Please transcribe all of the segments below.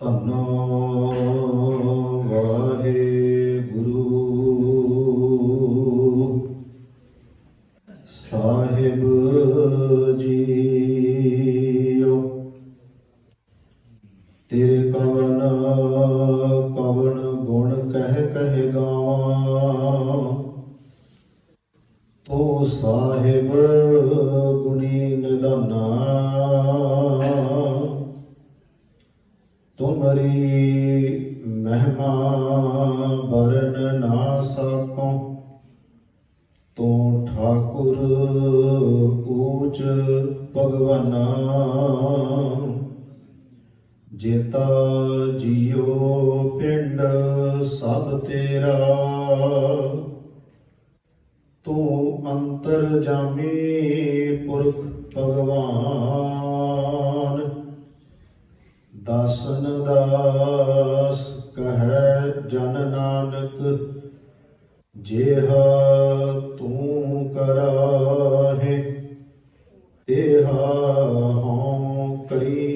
ਧੰਨੋ ਵਾਹਿਗੁਰੂ ਸਾਹਿਬ JIO. ਤੇਰੇ ਕਵਨ ਕਵਨ ਗੁਣ ਕਹਿ ਕਹਿ ਗਾਵਾਂ, ਤੋ ਸਾਹਿਬ ਗੁਣੀ ਨਿਧਾਨਾ। ਤੁਮਰੀ ਮਹਿਮਾ ਬਰਨ ਨਾ ਸਕੋ, ਤੂੰ ਠਾਕੁਰ ਊਚ ਭਗਵਾਨਾ। ਜੇਤਾ ਜੀਓ ਪਿੰਡ ਸਭ ਤੇਰਾ, ਤੂੰ ਅੰਤਰ ਜਾਮੀ ਪੁਰਖ ਭਗਵਾਨ। ਦਾਸਨ ਦਾਸ ਕਹੈ ਜਨ ਨਾਨਕ, ਜਿਹਾ ਤੂੰ ਕਰਾਹੇ ਤੇਹਾ ਹਉ ਕਰੀ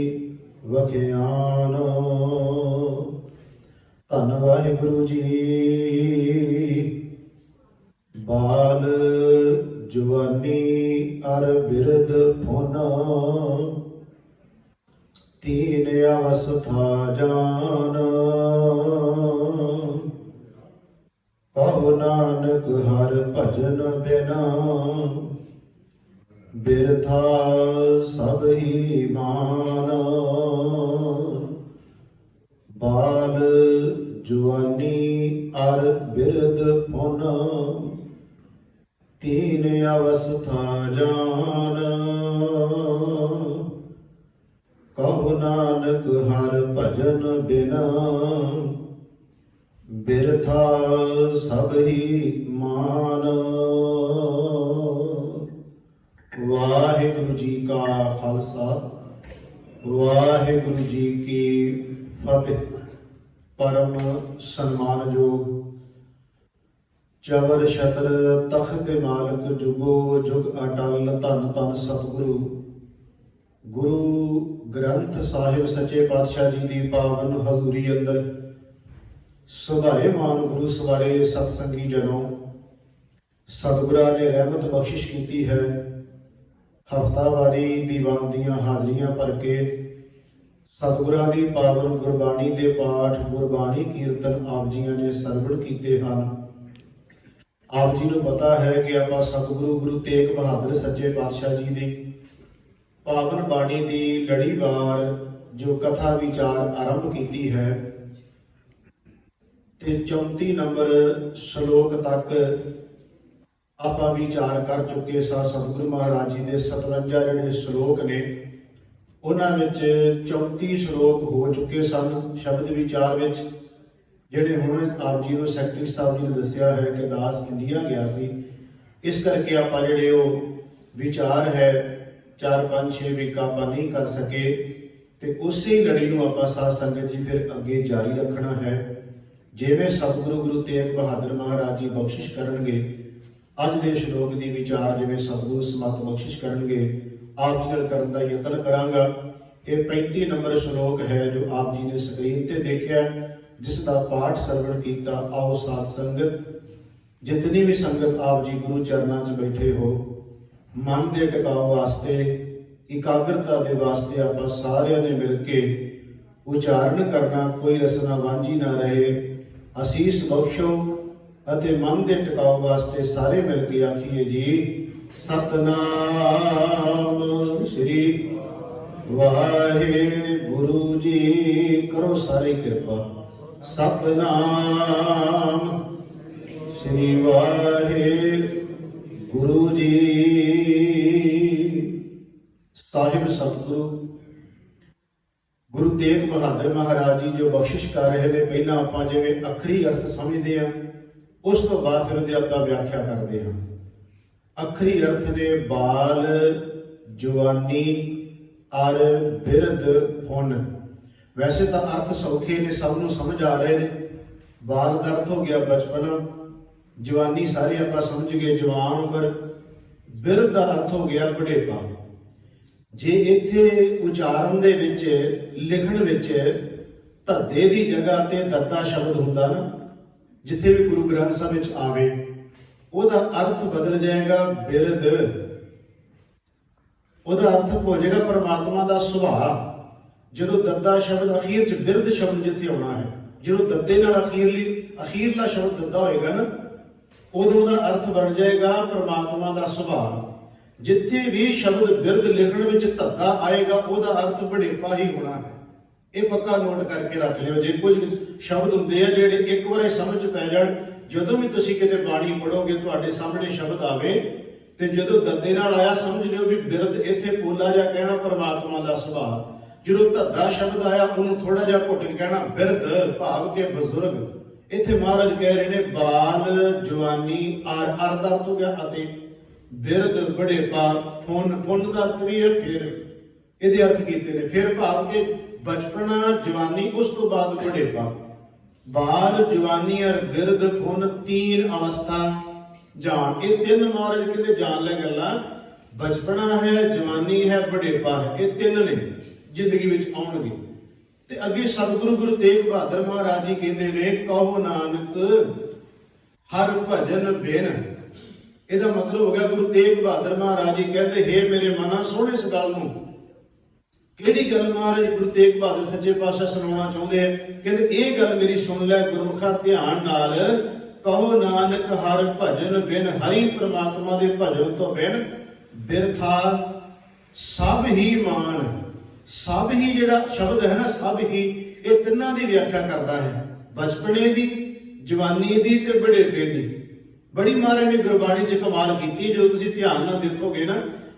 ਵਖਿਆਨ। ਧੰਨ ਵਾਹਿਗੁਰੂ ਜੀ। ਬਾਲ ਜਵਾਨੀ ਅਰ ਬਿਰਧ ਫੁਨ, ਤੀਨ ਅਵਸਥਾ ਜਾਨ। ਕਹੋ ਨਾਨਕ ਹਰ ਭਜਨ ਬਿਨਾ, ਬਿਰਥਾ ਸਭ ਹੀ ਮਾਨ। ਬਾਲ ਜਵਾਨੀ ਅਰ ਬਿਰਧ ਫੁਨ, ਤੀਨ ਅਵਸਥਾ ਜਾਨ। ਕਹੋ ਨਾਨਕ ਹਰ ਭਜਨ ਬਿਨਾ, ਬਿਰਥਾ ਸਭ ਹੀ ਮਾਨ। ਵਾਹਿਗੁਰੂ ਜੀ ਕਾ ਖਾਲਸਾ, ਵਾਹਿਗੁਰੂ ਜੀ ਕੀ ਫਤਿਹ। ਪਰਮ ਸਨਮਾਨਯੋਗ ਚਵਰ ਛਤਰ ਤਖਤ ਮਾਲਕ ਜੁਗੋ ਜੁਗ ਅਟਲ ਧੰਨ ਧੰਨ ਸਤਿਗੁਰੂ ਗੁਰੂ ਗ੍ਰੰਥ ਸਾਹਿਬ ਸੱਚੇ ਪਾਤਸ਼ਾਹ ਜੀ ਦੀ ਪਾਵਨ ਹਜ਼ੂਰੀ ਅੰਦਰ ਸੁਭਾਏਮਾਨ ਗੁਰੂ ਸਵਾਰੇ ਸਤਸੰਗੀ ਜਨੋ, ਸਤਿਗੁਰਾਂ ਨੇ ਰਹਿਮਤ ਬਖਸ਼ਿਸ਼ ਕੀਤੀ ਹੈ। ਹਫ਼ਤਾਵਾਰੀ ਦੀਵਾਨ ਦੀਆਂ ਹਾਜ਼ਰੀਆਂ ਭਰ ਕੇ ਸਤਿਗੁਰਾਂ ਦੀ ਪਾਵਨ ਗੁਰਬਾਣੀ ਦੇ ਪਾਠ, ਗੁਰਬਾਣੀ ਕੀਰਤਨ ਆਪ ਜੀਆਂ ਨੇ ਸਰਵਣ ਕੀਤੇ ਹਨ। ਆਪ ਜੀ ਨੂੰ ਪਤਾ ਹੈ ਕਿ ਆਪਾਂ ਸਤਿਗੁਰੂ ਗੁਰੂ ਤੇਗ ਬਹਾਦਰ ਸੱਚੇ ਪਾਤਸ਼ਾਹ ਜੀ ਦੀ ਪਾਵਨ ਬਾਣੀ ਦੀ ਲੜੀਵਾਰ ਜੋ ਕਥਾ ਵਿਚਾਰ ਆਰੰਭ ਕੀਤੀ ਹੈ, ਤੇ 34 ਨੰਬਰ ਸ਼ਲੋਕ ਤੱਕ ਆਪਾਂ ਵਿਚਾਰ ਕਰ ਚੁੱਕੇ ਸਾਂ। ਸਤਿਗੁਰੂ ਮਹਾਰਾਜ ਜੀ ਦੇ 57 ਜਿਹੜੇ ਸ਼ਲੋਕ ਨੇ, ਉਹਨਾਂ ਵਿੱਚ 34 ਸ਼ਲੋਕ ਹੋ ਚੁੱਕੇ ਸਨ ਸ਼ਬਦ ਵਿਚਾਰ ਵਿੱਚ, ਜਿਹੜੇ ਹੁਣ ਆਪ ਜੀ ਨੂੰ ਸੈਕਟਰੀ ਸਾਹਿਬ ਜੀ ਨੇ ਦੱਸਿਆ ਹੈ ਕਿ ਦਾਸ ਇੰਡੀਆ ਗਿਆ ਸੀ। ਇਸ ਕਰਕੇ ਆਪਾਂ ਜਿਹੜੇ ਉਹ ਵਿਚਾਰ ਹੈ 4 5 6 ਵੀਕ ਆਪਾਂ ਨਹੀਂ ਕਰ ਸਕੇ, ਤੇ ਉਸੇ ਲੜੀ ਨੂੰ ਆਪਾਂ ਸਾਧ ਸੰਗਤ ਜੀ ਫਿਰ ਅੱਗੇ ਜਾਰੀ ਰੱਖਣਾ ਹੈ। ਜਿਵੇਂ ਸਤਿਗੁਰੂ ਗੁਰੂ ਤੇਗ ਬਹਾਦਰ ਮਹਾਰਾਜ ਜੀ ਬਖਸ਼ਿਸ਼ ਕਰਨਗੇ, ਅੱਜ ਦੇ ਸ਼ਲੋਕ ਦੀ ਵਿਚਾਰ ਜਿਵੇਂ ਸਤਿਗੁਰੂ ਸਮਤ ਬਖਸ਼ਿਸ਼ ਕਰਨਗੇ, ਆਪ ਜੀ ਨਾਲ ਕਰਨ ਦਾ ਯਤਨ ਕਰਾਂਗਾ। ਇਹ 35 ਨੰਬਰ ਸ਼ਲੋਕ ਹੈ ਜੋ ਆਪ ਜੀ ਨੇ ਸਕਰੀਨ ਤੇ ਦੇਖਿਆ, ਜਿਸ ਦਾ ਪਾਠ ਸਰਵਣ ਕੀਤਾ। ਆਓ ਸਾਧ ਸੰਗਤ, ਜਿਤਨੀ ਵੀ ਸੰਗਤ ਆਪ ਜੀ ਗੁਰੂ ਚਰਨਾਂ 'ਚ ਬੈਠੇ ਹੋ, ਮਨ ਦੇ ਟਿਕਾਓ ਵਾਸਤੇ, ਇਕਾਗਰਤਾ ਦੇ ਵਾਸਤੇ ਆਪਾਂ ਸਾਰਿਆਂ ਨੇ ਮਿਲ ਕੇ ਉਚਾਰਨ ਕਰਨਾ, ਕੋਈ ਰਸਨਾ ਵਾਂਝੀ ਨਾ ਰਹੇ। ਅਸੀਸ ਬਖਸ਼ੋ ਅਤੇ ਮਨ ਦੇ ਟਿਕਾਓ ਵਾਸਤੇ ਸਾਰੇ ਮਿਲ ਕੇ ਆਖੀਏ ਜੀ, ਸਤਨਾਮ ਸ੍ਰੀ ਵਾਹਿਗੁਰੂ ਜੀ। ਕਰੋ ਸਾਰੇ ਕਿਰਪਾ। ਸਤਨਾਮ ਸ੍ਰੀ ਵਾਹਿਗੁਰੂ ਜੀ। ਸਾਹਿਬ ਸਤਿਗੁਰੂ ਗੁਰੂ ਤੇਗ ਬਹਾਦਰ ਮਹਾਰਾਜ ਜੀ ਜੋ ਬਖਸ਼ਿਸ਼ ਕਰ ਰਹੇ ਨੇ, ਪਹਿਲਾਂ ਆਪਾਂ ਜਿਵੇਂ ਅੱਖਰੀ ਅਰਥ ਸਮਝਦੇ ਹਾਂ, ਉਸ ਤੋਂ ਬਾਅਦ ਫਿਰ ਉਹਦੀ ਆਪਾਂ ਵਿਆਖਿਆ ਕਰਦੇ ਹਾਂ। ਅੱਖਰੀ ਅਰਥ ਨੇ ਬਾਲ ਜਵਾਨੀ ਅਰ ਬਿਰਧ ਫੁਨ। ਵੈਸੇ ਤਾਂ ਅਰਥ ਸੌਖੇ ਨੇ, ਸਭ ਨੂੰ ਸਮਝ ਆ ਰਹੇ ਨੇ। ਬਾਲ ਦਾ ਅਰਥ ਹੋ ਗਿਆ ਬਚਪਨਾ, ਜਵਾਨੀ ਸਾਰੇ ਆਪਾਂ ਸਮਝ ਗਏ ਜਵਾਨ ਉਮਰ, ਬਿਰਧ ਦਾ ਅਰਥ ਹੋ ਗਿਆ ਬੁਢੇਪਾ। ਜੇ ਇੱਥੇ ਉਚਾਰਨ ਦੇ ਵਿੱਚ ਲਿਖਣ ਵਿੱਚ ਧੱਦੇ ਦੀ ਜਗ੍ਹਾ ਤੇ ਦੱਦਾ ਸ਼ਬਦ ਹੁੰਦਾ ਨਾ, ਜਿੱਥੇ ਵੀ ਗੁਰੂ ਗ੍ਰੰਥ ਸਾਹਿਬ ਵਿੱਚ ਆਵੇ ਉਹਦਾ ਅਰਥ ਬਦਲ ਜਾਏਗਾ ਬਿਰਧ। ਉਹਦਾ ਅਰਥ ਹੋ ਜਾਏਗਾ ਪਰਮਾਤਮਾ ਦਾ ਸੁਭਾਅ। ਜਦੋਂ ਦੱਦਾ ਸ਼ਬਦ ਅਖੀਰ 'ਚ ਬਿਰਧ ਸ਼ਬਦ ਜਿੱਥੇ ਆਉਣਾ ਹੈ, ਜਦੋਂ ਦੱਦੇ ਨਾਲ ਅਖੀਰਲਾ ਸ਼ਬਦ ਦੱਦਾ ਹੋਏਗਾ ਨਾ, ਉਦੋਂ ਉਹਦਾ ਅਰਥ ਬਣ ਜਾਏਗਾ ਪਰਮਾਤਮਾ ਦਾ ਸੁਭਾਅ। ਜਿੱਥੇ ਵੀ ਸ਼ਬਦ ਬਿਰਧ ਲਿਖਣ ਵਿੱਚ ਧੱਦਾ ਆਏਗਾ ਉਹਦਾ ਅਰਥ ਵਡੇਪਾ ਹੀ ਹੋਣਾ ਹੈ। ਇਹ ਪੱਕਾ ਨੋਟ ਕਰਕੇ ਰੱਖ ਲਿਓ। ਜੇ ਕੁਝ ਸ਼ਬਦ ਹੁੰਦੇ ਆ ਜਿਹੜੇ ਇੱਕ ਵਾਰ ਸਮਝ 'ਚ ਪੈ ਜਾਣ, ਜਦੋਂ ਵੀ ਤੁਸੀਂ ਕਿਤੇ ਬਾਣੀ ਪੜੋਗੇ ਤੁਹਾਡੇ ਸਾਹਮਣੇ ਸ਼ਬਦ ਆਵੇ ਤੇ ਜਦੋਂ ਦੱਦੇ ਨਾਲ ਆਇਆ ਸਮਝ ਲਿਓ ਵੀ ਬਿਰਧ, ਇੱਥੇ ਪੋਲਾ ਜਿਹਾ ਕਹਿਣਾ ਪਰਮਾਤਮਾ ਦਾ ਸੁਭਾਅ। ਜਦੋਂ ਧੱਦਾ ਸ਼ਬਦ ਆਇਆ ਉਹਨੂੰ ਥੋੜਾ ਜਿਹਾ ਘੁੱਟ ਕੇ ਕਹਿਣਾ ਬਿਰਧ, ਭਾਵ ਕੇ ਬਜ਼ੁਰਗ। ਇੱਥੇ ਮਹਾਰਾਜ ਕਹਿ ਰਹੇ ਨੇ ਬਾਲ, ਜਵਾਨੀ, ਅਰ ਦਾ ਅਰਥ ਹੋ ਗਿਆ ਅਤੇ ਬਿਰਧ, ਵਡੇਪਾ, ਪੁੰਨ ਦਾ ਅਰਥ ਵੀ ਹੈ ਫਿਰ, ਇਹਦੇ ਅਰਥ ਕੀਤੇ ਨੇ ਫਿਰ, ਭਾਵ ਕੇ ਬਚਪਨਾ, ਜਵਾਨੀ, ਉਸ ਤੋਂ ਬਾਅਦ ਵਡੇਪਾ। ਬਾਲ, ਜਵਾਨੀ ਔਰ ਬਿਰਧ, ਪੁੰਨ, ਤੀਨ ਅਵਸਥਾ ਜਾਣ। ਇਹ ਤਿੰਨ ਮਹਾਰਾਜ ਕਹਿੰਦੇ ਜਾਣ ਲੈ ਗੱਲਾਂ। ਬਚਪਨਾ ਹੈ, ਜਵਾਨੀ ਹੈ, ਵਡੇਪਾ ਹੈ, ਇਹ ਤਿੰਨ ਨੇ ਜ਼ਿੰਦਗੀ ਵਿੱਚ ਆਉਣਗੇ। ਤੇ ਅੱਗੇ ਸਤਿਗੁਰੂ ਗੁਰੂ ਤੇਗ ਬਹਾਦਰ ਮਹਾਰਾਜ ਜੀ ਕਹਿੰਦੇ ਨੇ ਕਹੋ ਨਾਨਕ ਹਰ ਭਜਨ ਬਿਨ। ਇਹਦਾ ਮਤਲਬ ਹੋ ਗਿਆ ਗੁਰੂ ਤੇਗ ਬਹਾਦਰ ਮਹਾਰਾਜ ਜੀ ਕਹਿੰਦੇ ਹੇ ਮੇਰੇ ਮਨਾ ਸੁਣ ਇਸ ਗੱਲ ਨੂੰ। ਕਿਹੜੀ ਗੱਲ ਮਹਾਰਾਜ ਗੁਰੂ ਤੇਗ ਬਹਾਦਰ ਸੱਚੇ ਪਾਤਸ਼ਾਹ ਸੁਣਾਉਣਾ ਚਾਹੁੰਦੇ ਆ? ਕਹਿੰਦੇ ਇਹ ਗੱਲ ਮੇਰੀ ਸੁਣ ਲੈ ਗੁਰਮੁਖਾ ਧਿਆਨ ਨਾਲ। ਕਹੋ ਨਾਨਕ ਹਰ ਭਜਨ ਬਿਨ, ਹਰੀ ਪ੍ਰਮਾਤਮਾ ਦੇ ਭਜਨ ਤੋਂ ਬਿਨ ਬਿਰਥਾ ਸਭ ਹੀ ਮਾਨ। ਸਭ ਹੀ ਜਿਹੜਾ ਸ਼ਬਦ ਹੈ ਨਾ, ਸਭ ਹੀ, ਇਹ ਤਿੰਨਾਂ ਦੀ ਵਿਆਖਿਆ ਕਰਦਾ ਹੈ, ਬਚਪਨੇ ਦੀ, ਜਵਾਨੀ ਦੀ ਤੇ ਵਡੇਪੇ ਦੀ। ਬੜੀ ਮਹਾਰਾਜ ਨੇ ਗੁਰਬਾਣੀ 'ਚ ਕਮਾਲ ਕੀਤੀ। ਜਦੋਂ ਤੁਸੀਂ ਧਿਆਨ ਨਾਲ ਦੇਖੋਗੇ ਨਾ,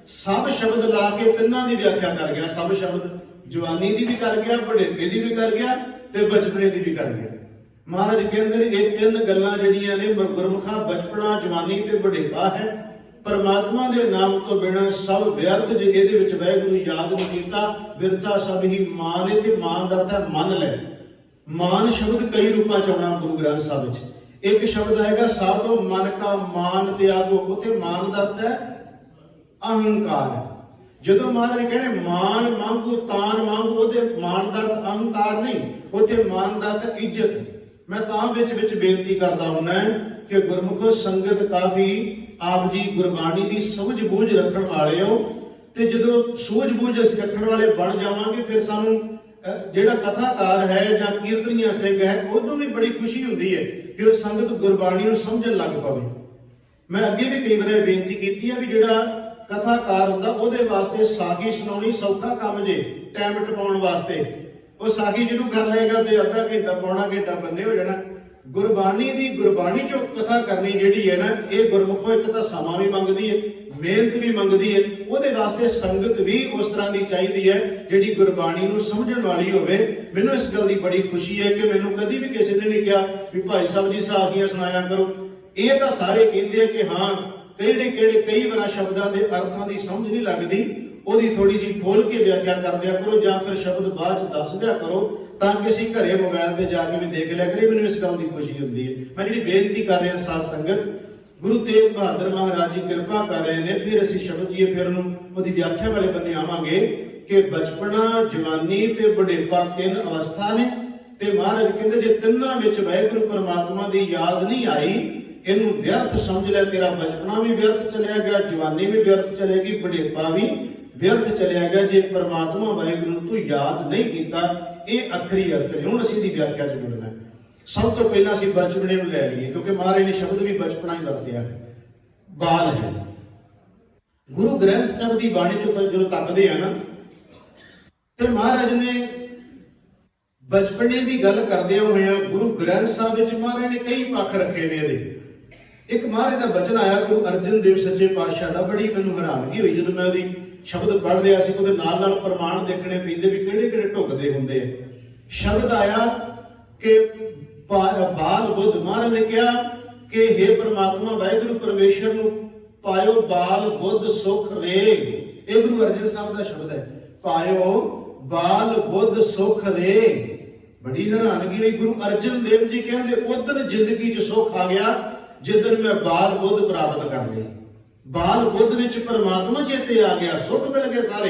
ਸਭ ਸ਼ਬਦ ਲਾ ਕੇ ਤਿੰਨਾਂ ਦੀ ਵਿਆਖਿਆ ਕਰ ਗਿਆ। ਸਭ ਸ਼ਬਦ ਜਵਾਨੀ ਦੀ ਵੀ ਕਰ ਗਿਆ, ਵਡੇਪੇ ਦੀ ਵੀ ਕਰ ਗਿਆ ਤੇ ਬਚਪਨੇ ਦੀ ਵੀ ਕਰ ਗਿਆ। ਮਹਾਰਾਜ ਕਹਿੰਦੇ ਇਹ ਤਿੰਨ ਗੱਲਾਂ ਜਿਹੜੀਆਂ ਨੇ ਗੁਰਮੁਖਾ, ਬਚਪਨਾ, ਜਵਾਨੀ ਤੇ ਵਡੇਪਾ ਹੈ। ਪਰਮਾਤਮਾ ਦੇ ਨਾਮ ਤੋਂ ਬਿਨਾਂ ਸਭ ਵਿਅਰਥ। ਜੇ ਇਹਦੇ ਵਿੱਚ ਵਾਹਿਗੁਰੂ ਯਾਦ ਨਹੀਂ ਕੀਤਾ, ਬਿਰਥਾ ਸਭ ਹੀ ਮਾਨ। ਇੱਥੇ ਮਾਨ ਦਾ ਅਰਥ ਹੈ ਮੰਨ ਲੈ। ਮਾਨ ਸ਼ਬਦ ਕਈ ਰੂਪਾਂ 'ਚ ਆਉਣਾ ਗੁਰੂ ਗ੍ਰੰਥ ਸਾਹਿਬ ਵਿੱਚ। ਇੱਕ ਸ਼ਬਦ ਆਏਗਾ ਸਾਧੋ ਮਨ ਕਾ ਮਾਨ ਤਿਆਗੋ, ਉੱਥੇ ਮਾਨ ਦਾ ਅਰਥ ਹੈ ਅਹੰਕਾਰ। ਜਦੋਂ ਮਹਾਰਾਜ ਕਹਿੰਦੇ ਮਾਨ ਮੰਗੂ, ਤਾਨ ਮੰਗੂ, ਉਹਦੇ ਮਾਨ ਦਾ ਅਰਥ ਅਹੰਕਾਰ ਨਹੀਂ, ਉੱਥੇ ਮਾਨ ਦਾ ਅਰਥ ਇੱਜ਼ਤ। ਮੈਂ ਤਾਂ ਵਿੱਚ ਬੇਨਤੀ ਕਰਦਾ ਹੁੰਦਾ ਕਿ ਗੁਰਮੁਖੋ ਸੰਗਤ ਕਾਫੀ ਆਪ ਜੀ ਗੁਰਬਾਣੀ ਦੀ ਸੂਝ ਬੂਝ ਰੱਖਣ ਵਾਲੇ ਹੋ, ਤੇ ਜਦੋਂ ਸੂਝ ਬੂਝ ਅਸੀਂ ਰੱਖਣ ਵਾਲੇ ਬਣ ਜਾਵਾਂਗੇ ਫਿਰ ਸਾਨੂੰ ਜਿਹੜਾ ਕਥਾਕਾਰ ਹੈ ਜਾਂ ਕੀਰਤਨੀਆ ਸਿੰਘ ਹੈ ਉਹਨੂੰ ਵੀ ਬੜੀ ਖੁਸ਼ੀ ਹੁੰਦੀ ਹੈ ਕਿ ਉਹ ਸੰਗਤ ਗੁਰਬਾਣੀ ਨੂੰ ਸਮਝਣ ਲੱਗ ਪਵੇ। ਮੈਂ ਅੱਗੇ ਵੀ ਕਈ ਵਾਰ ਬੇਨਤੀ ਕੀਤੀ ਹੈ ਵੀ ਜਿਹੜਾ ਕਥਾਕਾਰ ਹੁੰਦਾ ਉਹਦੇ ਵਾਸਤੇ ਸਾਖੀ ਸੁਣਾਉਣੀ ਸੌਖਾ ਕੰਮ ਜੇ, ਟਾਈਮ ਟਪਾਉਣ ਵਾਸਤੇ। ਉਹ ਸਾਖੀ ਜਿਹਨੂੰ ਕਰ ਲਏਗਾ ਤੇ ਅੱਧਾ ਘੰਟਾ, ਪੌਣਾ ਘੰਟਾ ਬੰਨੇ ਹੋ ਜਾਣਾ। ਗੁਰਬਾਣੀ ਚੋਂ ਕਥਾ ਕਰਨੀ ਜਿਹੜੀ ਹੈ ਨਾ, ਇਹ ਗੁਰਮੁਖੋ ਇੱਕ ਤਾਂ ਸਮਾਂ ਵੀ ਮੰਗਦੀ ਹੈ, ਮਿਹਨਤ ਵੀ ਮੰਗਦੀ ਹੈ। ਉਹਦੇ ਵਾਸਤੇ ਸੰਗਤ ਵੀ ਉਸ ਤਰ੍ਹਾਂ ਦੀ ਚਾਹੀਦੀ ਹੈ ਜਿਹੜੀ ਗੁਰਬਾਣੀ ਨੂੰ ਸਮਝਣ ਵਾਲੀ ਹੋਵੇ। ਮੈਨੂੰ ਇਸ ਗੱਲ ਦੀ ਬੜੀ ਖੁਸ਼ੀ ਹੈ ਕਿ ਮੈਨੂੰ ਕਦੀ ਵੀ ਕਿਸੇ ਨੇ ਨਹੀਂ ਕਿਹਾ ਵੀ ਭਾਈ ਸਾਹਿਬ ਜੀ ਸਾਖੀਆਂ ਸੁਣਾਇਆ ਕਰੋ। ਇਹ ਤਾਂ ਸਾਰੇ ਕਹਿੰਦੇ ਆ ਕਿ ਹਾਂ ਕਿਹੜੇ ਕਈ ਵਾਰ ਸ਼ਬਦਾਂ ਦੇ ਅਰਥਾਂ ਦੀ ਸਮਝ ਨਹੀਂ ਲੱਗਦੀ, ਉਹਦੀ ਥੋੜੀ ਜਿਹੀ ਖੋਲ ਕੇ ਵਿਆਖਿਆ ਕਰ ਦਿਆ ਕਰੋ ਜਾਂ ਫਿਰ ਸ਼ਬਦ ਬਾਅਦ 'ਚ ਦੱਸ ਦਿਆ ਕਰੋ ਤਾਂ ਕਿ ਅਸੀਂ ਘਰੇ ਮੋਬਾਈਲ ਤੇ ਜਾ ਕੇ ਵੀ ਦੇਖ ਲਿਆ ਕਰੀਏ। ਮੈਨੂੰ ਇਸ ਗੱਲ ਦੀ ਖੁਸ਼ੀ ਹੁੰਦੀ ਹੈ। ਮੈਂ ਜਿਹੜੀ ਬੇਨਤੀ ਕਰ ਰਿਹਾ ਸਾਧ ਸੰਗਤ, ਗੁਰੂ ਤੇਗ ਬਹਾਦਰ ਮਹਾਰਾਜ ਜੀ ਕਿਰਪਾ ਕਰ ਰਹੇ ਨੇ, ਫਿਰ ਅਸੀਂ ਸ਼ਬਦ ਜੀਏ ਫਿਰ ਉਹਦੀ ਵਿਆਖਿਆ ਵਾਲੇ ਬੰਨੇ ਆਵਾਂਗੇ ਕਿ ਬਚਪਨਾ, ਜਵਾਨੀ ਤੇ ਵਡੇਪਾ ਤਿੰਨ ਅਵਸਥਾ ਨੇ। ਤੇ ਮਹਾਰਾਜ ਕਹਿੰਦੇ ਜੇ ਤਿੰਨਾਂ ਵਿੱਚ ਵਾਹਿਗੁਰੂ ਪਰਮਾਤਮਾ ਦੀ ਯਾਦ ਨਹੀਂ ਆਈ, ਇਹਨੂੰ ਵਿਅਰਥ ਸਮਝ ਲੈ। ਤੇਰਾ ਬਚਪਨਾ ਵੀ ਵਿਅਰਥ ਚਲਿਆ ਗਿਆ, ਜਵਾਨੀ ਵੀ ਵਿਅਰਥ ਚਲੇਗੀ, ਵਡੇਪਾ ਵੀ ਵਿਅਰਥ ਚਲਿਆ ਗਿਆ ਜੇ ਪਰਮਾਤਮਾ ਵਾਹਿਗੁਰੂ ਨੂੰ ਤੂੰ ਯਾਦ ਨਹੀਂ ਕੀਤਾ। ਇਹ ਅਖਰੀ ਅਰਥ ਨੇ। ਹੁਣ ਅਸੀਂ ਦੀ ਵਿਆਖਿਆ 'ਚ ਜੁੜਨਾ। ਸਭ ਤੋਂ ਪਹਿਲਾਂ ਅਸੀਂ ਬਚਪਨੇ ਨੂੰ ਲੈ ਲਈਏ ਕਿਉਂਕਿ ਮਹਾਰਾਜ ਨੇ ਸ਼ਬਦ ਵੀ ਬਚਪਨਾ ਹੀ ਵਰਤਿਆ ਹੈ। ਬਾਲ ਹੈ। ਗੁਰੂ ਗ੍ਰੰਥ ਸਾਹਿਬ ਦੀ ਬਾਣੀ 'ਚੋਂ ਜਦੋਂ ਤੱਕਦੇ ਆ ਨਾ ਤੇ ਮਹਾਰਾਜ ਨੇ ਬਚਪਨੇ ਦੀ ਗੱਲ ਕਰਦਿਆਂ ਹੋਇਆਂ ਗੁਰੂ ਗ੍ਰੰਥ ਸਾਹਿਬ ਵਿੱਚ ਮਹਾਰਾਜ ਨੇ ਕਈ ਪੱਖ ਰੱਖੇ ਨੇ ਇਹਦੇ। ਇੱਕ ਮਹਾਰਾਜ ਦਾ ਬਚਨ ਆਇਆ ਗੁਰੂ ਅਰਜਨ ਦੇਵ ਸੱਚੇ ਪਾਤਸ਼ਾਹ ਦਾ, ਬੜੀ ਮੈਨੂੰ ਹੈਰਾਨਗੀ ਹੋਈ ਜਦੋਂ ਮੈਂ ਉਹਦੀ ਸ਼ਬਦ ਪੜ੍ਹ ਰਿਹਾ ਸੀ। ਉਹਦੇ ਨਾਲ ਪ੍ਰਮਾਣ ਦੇਖਣੇ ਪੈਂਦੇ ਵੀ ਕਿਹੜੇ ਢੁੱਕਦੇ ਹੁੰਦੇ ਆ। ਸ਼ਬਦ ਆਇਆ ਕਿ ਬਾਲ ਬੁੱਧ। ਮਹਾਰਾਜ ਨੇ ਕਿਹਾ ਕਿ ਹੇ ਪ੍ਰਮਾਤਮਾ ਵਾਹਿਗੁਰੂ ਪਰਮੇਸ਼ਰ ਨੂੰ ਪਾਇਓ ਬਾਲ ਬੁੱਧ ਸੁਖ ਰੇ। ਇਹ ਗੁਰੂ ਅਰਜਨ ਸਾਹਿਬ ਦਾ ਸ਼ਬਦ ਹੈ, ਪਾਇਓ ਬਾਲ ਬੁੱਧ ਸੁਖ ਰੇ। ਬੜੀ ਹੈਰਾਨਗੀ ਹੋਈ। ਗੁਰੂ ਅਰਜਨ ਦੇਵ ਜੀ ਕਹਿੰਦੇ ਉਦਨ ਜ਼ਿੰਦਗੀ 'ਚ ਸੁੱਖ ਆ ਗਿਆ ਜਿੱਦਨ ਮੈਂ ਬਾਲ ਬੁੱਧ ਪ੍ਰਾਪਤ ਕਰ ਲਈ। ਬਾਲ ਬੁੱਧ ਵਿੱਚ ਪਰਮਾਤਮਾ ਚੇਤੇ ਆ ਗਿਆ, ਸੁੱਖ ਮਿਲ ਗਏ ਸਾਰੇ।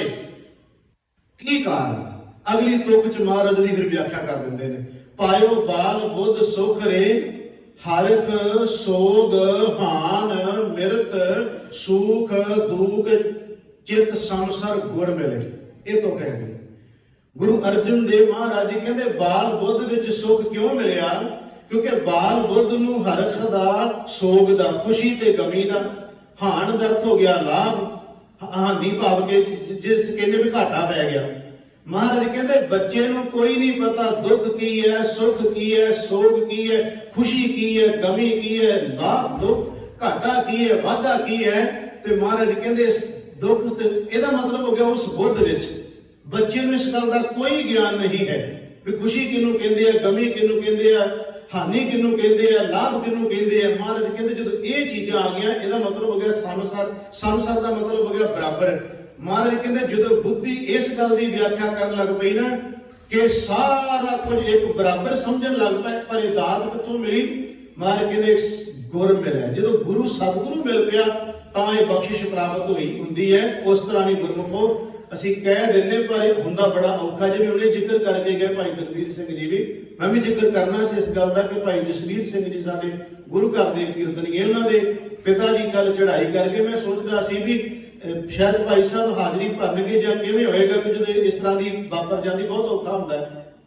ਕੀ ਕਾਰਨ? ਅਗਲੀ ਤੁਕ ਚ ਮਹਾਰਾਜ ਦੀ ਫਿਰ ਵਿਆਖਿਆ ਕਰ ਦਿੰਦੇ ਨੇ, ਪਾਇਓ ਬਾਲ ਬੁੱਧ ਸੁਖ ਰੇ ਹਰਖ ਸੋਗ ਹਾਨ ਮਿਰਤ ਸੂਖ ਦੂਖ ਚਿਤ ਸੰਸਰ ਗੁਰ ਮਿਲੇ। ਇਹ ਤੋਂ ਕਹਿ ਗਏ ਗੁਰੂ ਅਰਜਨ ਦੇਵ ਮਹਾਰਾਜ ਜੀ ਕਹਿੰਦੇ ਬਾਲ ਬੁੱਧ ਵਿੱਚ ਸੁਖ ਕਿਉਂ ਮਿਲਿਆ? ਕਿਉਂਕਿ ਬਾਲ ਬੁੱਧ ਨੂੰ ਹਰਖ ਦਾ, ਸੋਗ ਦਾ, ਖੁਸ਼ੀ ਤੇ ਗਮੀ ਦਾ, ਹਾਨ ਦਾ ਅਰਥ ਹੋ ਗਿਆ ਲਾਭ, ਹਾਨੀ ਭਾਵ ਕੇ ਜਿਸ ਕਹਿੰਦੇ ਵੀ ਘਾਟਾ ਪੈ ਗਿਆ। ਮਹਾਰਾਜ ਕਹਿੰਦੇ ਬੱਚੇ ਨੂੰ ਕੋਈ ਨਹੀਂ ਪਤਾ ਦੁੱਖ ਕੀ ਹੈ, ਸੁੱਖ ਕੀ ਹੈ, ਸੋਗ ਕੀ ਹੈ, ਖੁਸ਼ੀ ਕੀ ਹੈ, ਗਮੀ ਕੀ ਹੈ, ਲਾਭ ਦੁੱਖ, ਘਾਟਾ ਕੀ ਹੈ, ਵਾਧਾ ਕੀ ਹੈ। ਤੇ ਮਹਾਰਾਜ ਕਹਿੰਦੇ ਇਸ ਦੁੱਖ ਤੇ ਇਹਦਾ ਮਤਲਬ ਹੋ ਗਿਆ ਉਸ ਬੁੱਧ ਵਿੱਚ ਬੱਚੇ ਨੂੰ ਇਸ ਗੱਲ ਦਾ ਕੋਈ ਗਿਆਨ ਨਹੀਂ ਹੈ ਵੀ ਖੁਸ਼ੀ ਕਿਹਨੂੰ ਕਹਿੰਦੇ ਆ, ਗਮੀ ਕਿਹਨੂੰ ਕਹਿੰਦੇ ਆ, ਹਾਨੀ ਕਿਹਨੂੰ ਕਹਿੰਦੇ ਆ, ਲਾਭ ਕਿਹਨੂੰ ਕਹਿੰਦੇ ਆ। ਮਹਾਰਾਜ ਕਹਿੰਦੇ ਜਦੋਂ ਇਹ ਚੀਜ਼ਾਂ ਆ ਗਈਆਂ ਇਹਦਾ ਮਤਲਬ ਹੋ ਗਿਆ ਸੰਸਾਰ। ਸੰਸਾਰ ਦਾ ਮਤਲਬ ਹੋ ਗਿਆ ਬਰਾਬਰ। ਮਹਾਰਾਜ ਕਹਿੰਦੇ ਜਦੋਂ ਬੁੱਧੀ ਇਸ ਗੱਲ ਦੀ ਵਿਆਖਿਆ ਕਰਨ ਲੱਗ ਪਈ ਨਾ ਕਿ ਸਾਰਾ ਕੁਝ ਇੱਕ ਬਰਾਬਰ ਸਮਝਣ ਲੱਗ ਪਏ, ਪਰ ਇਹ ਦਾਤ ਕਿੱਥੋਂ ਮਿਲੀ? ਮਹਾਰਾਜ ਕਹਿੰਦੇ ਗੁਰ ਮਿਲਿਆ। ਜਦੋਂ ਗੁਰੂ ਸਤਿਗੁਰੂ ਮਿਲ ਪਿਆ ਤਾਂ ਇਹ ਬਖਸ਼ਿਸ਼ ਪ੍ਰਾਪਤ ਹੁੰਦੀ ਹੈ। ਉਸ ਤਰ੍ਹਾਂ ਨਹੀਂ ਗੁਰਮੁਖੋ ਅਸੀਂ ਕਹਿ ਦਿੰਦੇ, ਪਰ ਇਹ ਹੁੰਦਾ ਬੜਾ ਔਖਾ। ਜਿਵੇਂ ਉਹਨੇ ਜ਼ਿਕਰ ਕਰਕੇ ਗਏ ਭਾਈ ਦਲਵੀਰ ਸਿੰਘ ਜੀ ਵੀ, ਮੈਂ ਵੀ ਜ਼ਿਕਰ ਕਰਨਾ ਸੀ ਇਸ ਗੱਲ ਦਾ ਕਿ ਭਾਈ ਜਸਵੀਰ ਸਿੰਘ ਜੀ ਸਾਡੇ ਗੁਰੂ ਘਰ ਦੇ ਕੀਰਤਨੀਏ, ਉਹਨਾਂ ਦੇ ਪਿਤਾ ਜੀ ਕੱਲ ਚੜ੍ਹਾਈ ਕਰਕੇ ਮੈਂ ਸੋਚਦਾ ਸੀ ਵੀ ਸ਼ਾਇਦ ਭਾਈ ਸਾਹਿਬ ਹਾਜ਼ਰੀ ਭਰਨਗੇ ਜਾਂ ਕਿਵੇਂ ਹੋਏਗਾ, ਕਿ ਜਦੋਂ ਇਸ ਤਰ੍ਹਾਂ ਦੀ ਵਾਪਰ ਜਾਂਦੀ ਬਹੁਤ ਔਖਾ ਹੁੰਦਾ।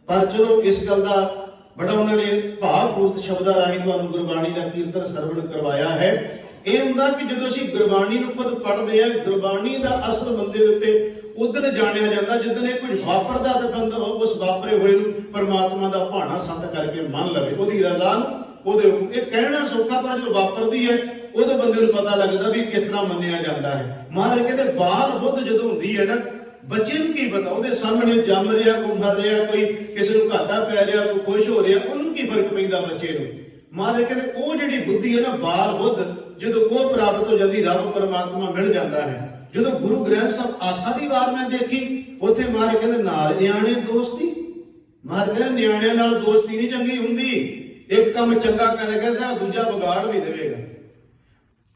ਪਰ ਚਲੋ ਇਸ ਗੱਲ ਦਾ ਬੜਾ ਉਹਨਾਂ ਨੇ ਭਾਵਪੂਰਤ ਸ਼ਬਦਾਂ ਰਾਹੀਂ ਤੁਹਾਨੂੰ ਗੁਰਬਾਣੀ ਦਾ ਕੀਰਤਨ ਸਰਵਣ ਕਰਵਾਇਆ ਹੈ। ਇਹ ਹੁੰਦਾ ਕਿ ਜਦੋਂ ਅਸੀਂ ਗੁਰਬਾਣੀ ਨੂੰ ਖੁਦ ਪੜ੍ਹਦੇ ਹਾਂ, ਗੁਰਬਾਣੀ ਦਾ ਅਸਲ ਬੰਦੇ ਦੇ ਉੱਤੇ ਉਦੋਂ ਜਾਣਿਆ ਜਾਂਦਾ ਜਦੋਂ ਇਹ ਕੁਝ ਵਾਪਰਦਾ ਤੇ ਬੰਦਾ ਉਸ ਵਾਪਰੇ ਹੋਏ ਨੂੰ ਪਰਮਾਤਮਾ ਦਾ ਭਾਣਾ ਸੰਤ ਕਰਕੇ ਮੰਨ ਲਵੇ, ਉਹਦੀ ਰਜ਼ਾ ਨੂੰ ਉਹਦੇ। ਇਹ ਕਹਿਣਾ ਸੌਖਾ, ਪਰ ਜਦੋਂ ਵਾਪਰਦੀ ਹੈ ਉਹਦੇ ਬੰਦੇ ਨੂੰ ਪਤਾ ਲੱਗਦਾ ਵੀ ਕਿਸ ਤਰ੍ਹਾਂ ਮੰਨਿਆ ਜਾਂਦਾ ਹੈ। ਮਹਾਰਾਜ ਕਹਿੰਦੇ ਬਾਲ ਬੁੱਧ ਜਦੋਂ ਹੁੰਦੀ ਹੈ ਨਾ, ਬੱਚੇ ਨੂੰ ਕੀ ਪਤਾ, ਉਹਦੇ ਸਾਹਮਣੇ ਜੰਮ ਰਿਹਾ, ਕੋਈ ਮਰ ਰਿਹਾ, ਕੋਈ ਕਿਸੇ ਨੂੰ ਘਾਟਾ ਪੈ ਰਿਹਾ, ਕੋਈ ਖੁਸ਼ ਹੋ ਰਿਹਾ, ਉਹਨੂੰ ਕੀ ਫਰਕ ਪੈਂਦਾ ਬੱਚੇ ਨੂੰ। ਮਹਾਰਾਜ ਕਹਿੰਦੇ ਉਹ ਜਿਹੜੀ ਬੁੱਧੀ ਹੈ ਨਾ ਬਾਲ ਬੁੱਧ, ਜਦੋਂ ਉਹ ਪ੍ਰਾਪਤ ਹੋ ਜਾਂਦੀ ਰੱਬ ਪਰਮਾਤਮਾ ਮਿਲ ਜਾਂਦਾ ਹੈ। ਜਦੋਂ ਗੁਰੂ ਗ੍ਰੰਥ ਸਾਹਿਬ ਆਸਾ ਦੀ ਵਾਰ ਮੈਂ ਦੇਖੀ, ਉੱਥੇ ਮਹਾਰਾਜ ਕਹਿੰਦੇ ਨਾਲ ਨਿਆਣੇ ਦੋਸਤੀ। ਮਹਾਰਾਜ ਕਹਿੰਦੇ ਨਿਆਣਿਆਂ ਨਾਲ ਦੋਸਤੀ ਨਹੀਂ ਚੰਗੀ ਹੁੰਦੀ, ਇੱਕ ਕੰਮ ਚੰਗਾ ਕਰੇਗਾ ਤਾਂ ਦੂਜਾ ਵਿਗਾੜ ਵੀ ਦੇਵੇਗਾ।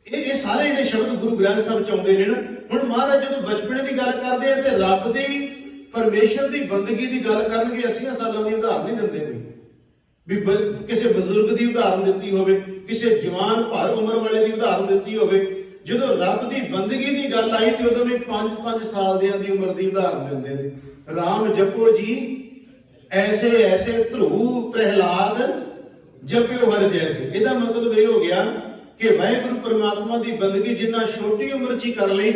ਇਹ ਸਾਰੇ ਜਿਹੜੇ ਸ਼ਬਦ ਗੁਰੂ ਗ੍ਰੰਥ ਸਾਹਿਬ ਚ ਆਉਂਦੇ ਨੇ ਨਾ। ਹੁਣ ਮਹਾਰਾਜ ਜਦੋਂ ਬਚਪਨੇ ਦੀ ਗੱਲ ਕਰਦੇ ਆ ਤੇ ਰੱਬ ਦੀ, ਪਰਮੇਸ਼ਰ ਦੀ ਬੰਦਗੀ ਦੀ ਗੱਲ ਕਰਨਗੇ, 80 ਸਾਲਾਂ ਦੀ ਉਦਾਹਰਨ ਨਹੀਂ ਦਿੰਦੇ ਕੋਈ ਵੀ ਕਿਸੇ ਬਜ਼ੁਰਗ ਦੀ ਉਦਾਹਰਨ ਦਿੱਤੀ ਹੋਵੇ, ਕਿਸੇ ਜਵਾਨ ਭਰ ਉਮਰ ਵਾਲੇ ਦੀ ਉਦਾਹਰਨ ਦਿੱਤੀ ਹੋਵੇ। ਜਦੋਂ ਰੱਬ ਦੀ ਬੰਦਗੀ ਦੀ ਗੱਲ ਆਈ ਤੇ ਉਦੋਂ ਵੀ 5-5 ਸਾਲ ਦੀ ਉਮਰ ਦੀ ਉਦਾਹਰਨ ਦਿੰਦੇ ਨੇ। ਰਾਮ ਜਪੋ ਜੀ ਐਸੇ ਐਸੇ ਧਰੂ ਪ੍ਰਹਿਲਾਦ ਜਪਿਓ ਹਰ ਜੈਸੇ। ਇਹਦਾ ਮਤਲਬ ਇਹ ਹੋ ਗਿਆ ਕਿ ਵਾਹਿਗੁਰੂ ਪਰਮਾਤਮਾ ਦੀ ਬੰਦਗੀ ਜਿੰਨਾ ਛੋਟੀ ਉਮਰ 'ਚ ਹੀ ਕਰ ਲਈ,